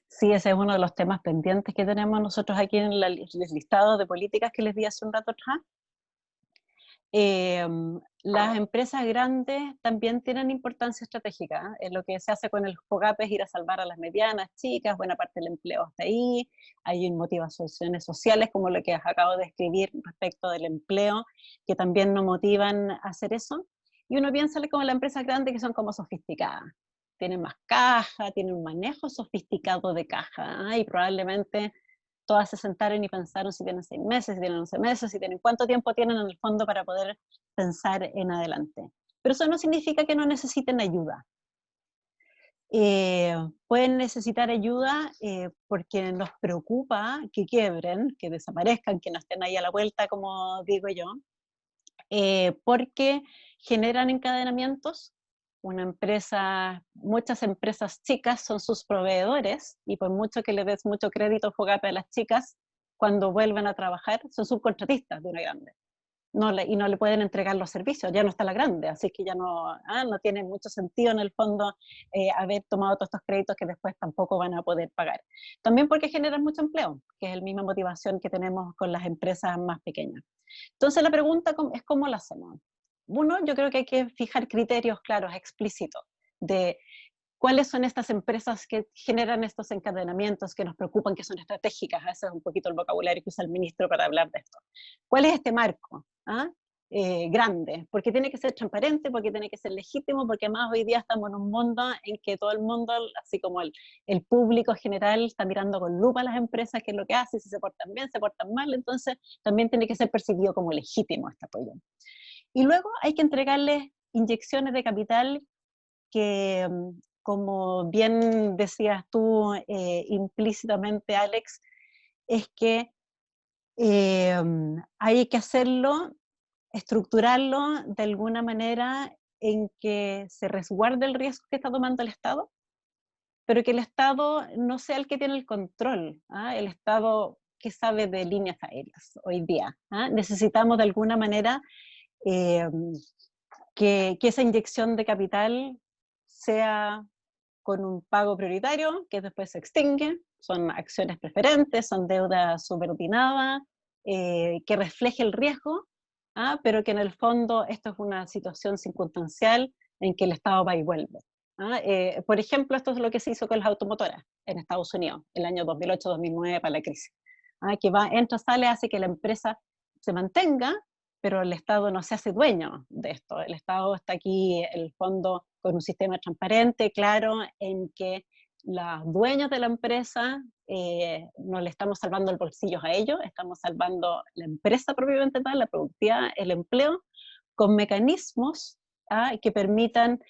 Sí, ese es uno de los temas pendientes que tenemos nosotros aquí en el listado de políticas que les di hace un rato atrás. Las empresas grandes también tienen importancia estratégica. Lo que se hace con el FOGAPE es ir a salvar a las medianas, chicas, buena parte del empleo hasta ahí. Hay motivaciones sociales, como lo que acabo de escribir respecto del empleo, que también nos motivan a hacer eso. Y uno piensa como las empresas grandes que son como sofisticadas. Tienen más caja, tienen un manejo sofisticado de caja, y probablemente todas se sentaron y pensaron si tienen 6 meses, si tienen 11 meses, si tienen cuánto tiempo tienen en el fondo para poder pensar en adelante. Pero eso no significa que no necesiten ayuda. pueden necesitar ayuda porque nos preocupa que quiebren, que desaparezcan, que no estén ahí a la vuelta, como digo yo, porque generan encadenamientos. Muchas empresas chicas son sus proveedores, y por mucho que le des mucho crédito FOGAPE a las chicas, cuando vuelven a trabajar son subcontratistas de una grande. Y no le pueden entregar los servicios, ya no está la grande, así que ya no tiene mucho sentido en el fondo haber tomado todos estos créditos que después tampoco van a poder pagar. También porque generan mucho empleo, que es la misma motivación que tenemos con las empresas más pequeñas. Entonces la pregunta es cómo lo hacemos. Uno, yo creo que hay que fijar criterios claros, explícitos, de cuáles son estas empresas que generan estos encadenamientos que nos preocupan, que son estratégicas. Ese es un poquito el vocabulario que usa el ministro para hablar de esto. ¿Cuál es este marco? Grande, porque tiene que ser transparente, porque tiene que ser legítimo, porque además hoy día estamos en un mundo en que todo el mundo, así como el público general, está mirando con lupa a las empresas, qué es lo que hacen, si se portan bien, se portan mal, entonces también tiene que ser percibido como legítimo este apoyo. Y luego hay que entregarles inyecciones de capital que, como bien decías tú implícitamente, Alex, es que hay que hacerlo, estructurarlo de alguna manera en que se resguarde el riesgo que está tomando el Estado, pero que el Estado no sea el que tiene el control, el Estado que sabe de líneas aéreas hoy día. Necesitamos de alguna manera que esa inyección de capital sea con un pago prioritario, que después se extingue, son acciones preferentes, son deuda subordinada, que refleje el riesgo, pero que en el fondo esto es una situación circunstancial en que el Estado va y vuelve. Por ejemplo, esto es lo que se hizo con las automotoras en Estados Unidos, el año 2008-2009 para la crisis, que entra, sale, hace que la empresa se mantenga, pero el Estado no se hace dueño de esto. El Estado está aquí, en el fondo, con un sistema transparente, claro, en que los dueños de la empresa no le estamos salvando el bolsillo a ellos, estamos salvando la empresa propiamente tal, la productividad, el empleo, con mecanismos que permitan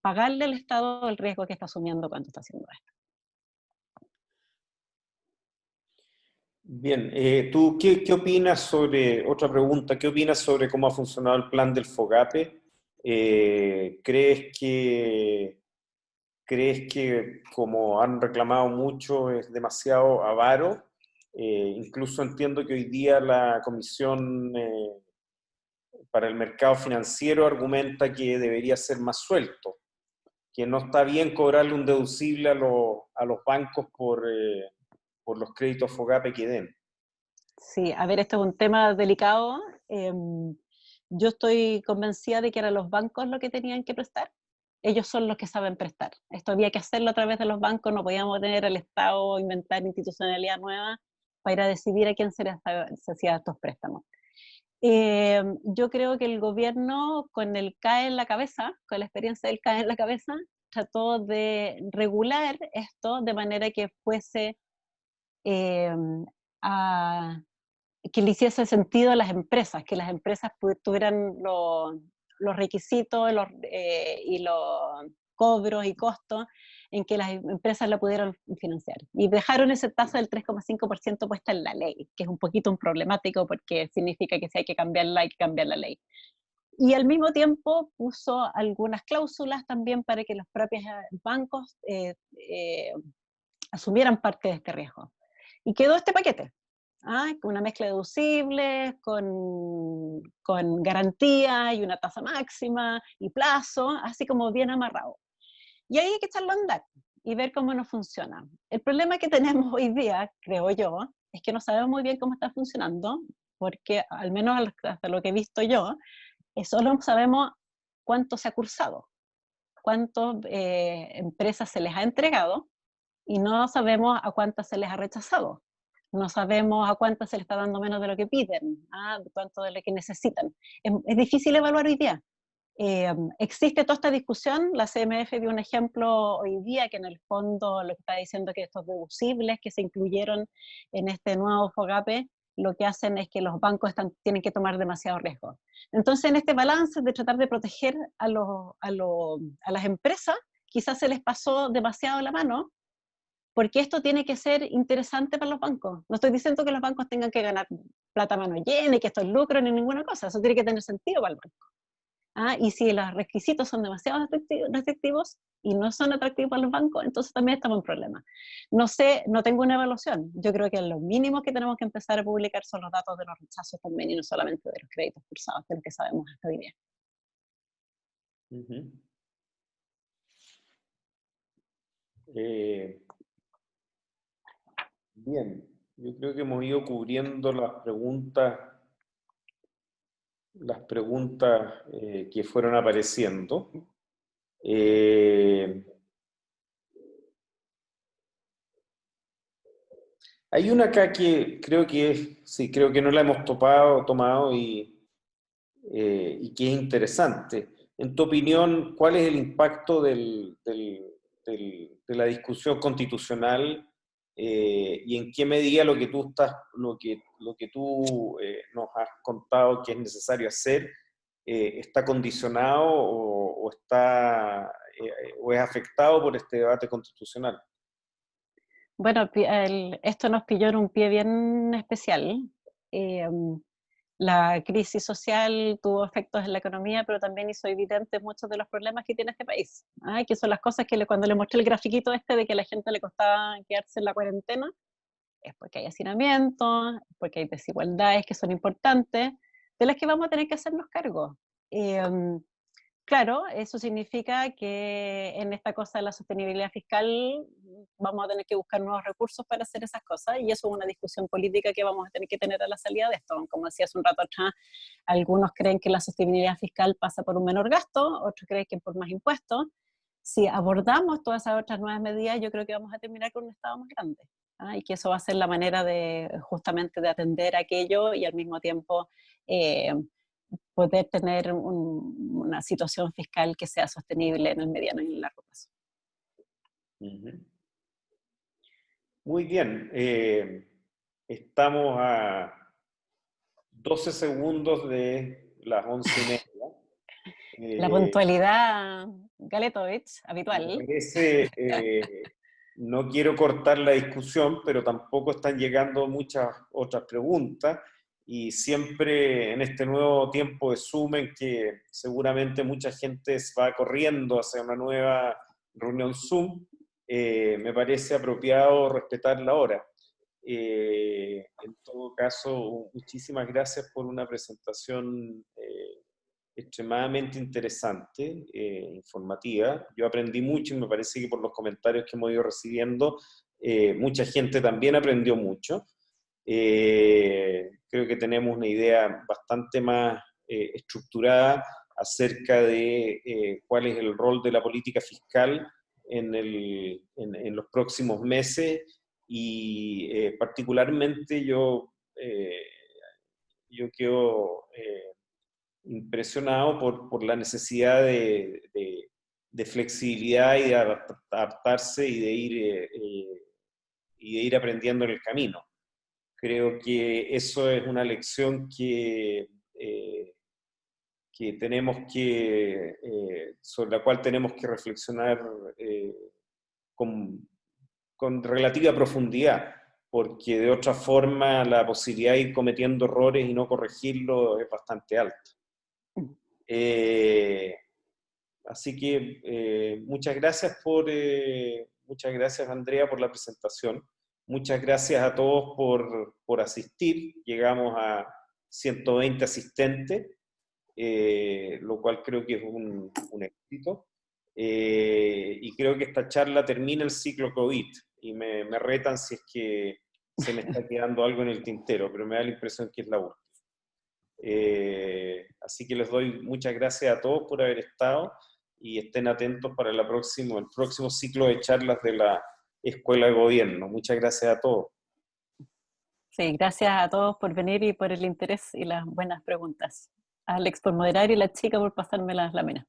pagarle al Estado el riesgo que está asumiendo cuando está haciendo esto. Bien, ¿tú qué opinas sobre, otra pregunta, qué opinas sobre cómo ha funcionado el plan del FOGAPE? ¿Crees que como han reclamado mucho es demasiado avaro? Incluso entiendo que hoy día la Comisión para el Mercado Financiero argumenta que debería ser más suelto, que no está bien cobrarle un deducible a los bancos por los créditos FOGAPE que den. Sí, a ver, esto es un tema delicado. Yo estoy convencida de que eran los bancos los que tenían que prestar. Ellos son los que saben prestar. Esto había que hacerlo a través de los bancos, no podíamos tener el Estado inventar institucionalidad nueva para ir a decidir a quién se hacía estos préstamos. Yo creo que el gobierno, con el CAE en la cabeza, con la experiencia del CAE en la cabeza, trató de regular esto de manera que fuese que le hiciese sentido a las empresas, que las empresas tuvieran los requisitos y los cobros y costos en que las empresas la pudieran financiar. Y dejaron esa tasa del 3,5% puesta en la ley, que es un poquito un problemático porque significa que si hay que cambiarla, hay que cambiar la ley. Y al mismo tiempo puso algunas cláusulas también para que los propios bancos asumieran parte de este riesgo. Y quedó este paquete, con una mezcla de deducibles, con garantía y una tasa máxima y plazo, así como bien amarrado. Y ahí hay que echarlo a andar y ver cómo nos funciona. El problema que tenemos hoy día, creo yo, es que no sabemos muy bien cómo está funcionando, porque al menos hasta lo que he visto yo, solo sabemos cuánto se ha cursado, cuántas empresas se les ha entregado, y no sabemos a cuántas se les ha rechazado. No sabemos a cuántas se les está dando menos de lo que piden, cuánto de lo que necesitan. Es difícil evaluar hoy día. Existe toda esta discusión, la CMF dio un ejemplo hoy día que en el fondo lo que está diciendo que estos deducibles que se incluyeron en este nuevo FOGAPE, lo que hacen es que los bancos tienen que tomar demasiado riesgo. Entonces en este balance de tratar de proteger a las empresas, quizás se les pasó demasiado la mano, porque esto tiene que ser interesante para los bancos. No estoy diciendo que los bancos tengan que ganar plata a mano llena y que esto es lucro ni ninguna cosa, eso tiene que tener sentido para el banco. Y si los requisitos son demasiado restrictivos y no son atractivos para los bancos, entonces también estamos en problemas. No sé, no tengo una evaluación. Yo creo que lo mínimo que tenemos que empezar a publicar son los datos de los rechazos también, y no solamente de los créditos cursados, de lo que sabemos hasta hoy día. Bien, yo creo que hemos ido cubriendo las preguntas que fueron apareciendo. Hay una acá que creo que no la hemos tomado y que es interesante. En tu opinión, ¿cuál es el impacto de la discusión constitucional y en qué medida lo que tú nos has contado que es necesario hacer está condicionado o es afectado por este debate constitucional? Bueno, esto nos pilló en un pie bien especial. La crisis social tuvo efectos en la economía, pero también hizo evidentes muchos de los problemas que tiene este país. Que son las cosas que cuando le mostré el grafiquito de que a la gente le costaba quedarse en la cuarentena, es porque hay hacinamiento, porque hay desigualdades que son importantes, de las que vamos a tener que hacernos cargo. Claro, eso significa que en esta cosa de la sostenibilidad fiscal vamos a tener que buscar nuevos recursos para hacer esas cosas, y eso es una discusión política que vamos a tener que tener a la salida de esto. Como decía hace un rato atrás, algunos creen que la sostenibilidad fiscal pasa por un menor gasto, otros creen que por más impuestos. Si abordamos todas esas otras nuevas medidas, yo creo que vamos a terminar con un Estado más grande. Y que eso va a ser la manera justamente de atender aquello y al mismo tiempo poder tener una situación fiscal que sea sostenible en el mediano y en el largo plazo. Muy bien. Estamos a 12 segundos de las 11:30. La puntualidad Galetovich, habitual. Me parece, no quiero cortar la discusión, pero tampoco están llegando muchas otras preguntas. Y siempre en este nuevo tiempo de Zoom, en que seguramente mucha gente va corriendo hacia una nueva reunión Zoom, me parece apropiado respetar la hora. En todo caso, muchísimas gracias por una presentación extremadamente interesante, informativa. Yo aprendí mucho y me parece que por los comentarios que hemos ido recibiendo, mucha gente también aprendió mucho. Creo que tenemos una idea bastante más estructurada acerca de cuál es el rol de la política fiscal en los próximos meses, y particularmente yo quedo impresionado por la necesidad de flexibilidad y de adaptarse y de ir aprendiendo en el camino. Creo que eso es una lección que sobre la cual tenemos que reflexionar con relativa profundidad, porque de otra forma la posibilidad de ir cometiendo errores y no corregirlo es bastante alta. Así que muchas gracias Andrea por la presentación. Muchas gracias a todos por asistir. Llegamos a 120 asistentes, lo cual creo que es un éxito. Y creo que esta charla termina el ciclo COVID, y me retan si es que se me está quedando algo en el tintero, pero me da la impresión que es la última. Así que les doy muchas gracias a todos por haber estado, y estén atentos para el próximo ciclo de charlas de la Escuela de Gobierno. Muchas gracias a todos. Sí, gracias a todos por venir y por el interés y las buenas preguntas. A Alex por moderar y a la chica por pasarme las láminas.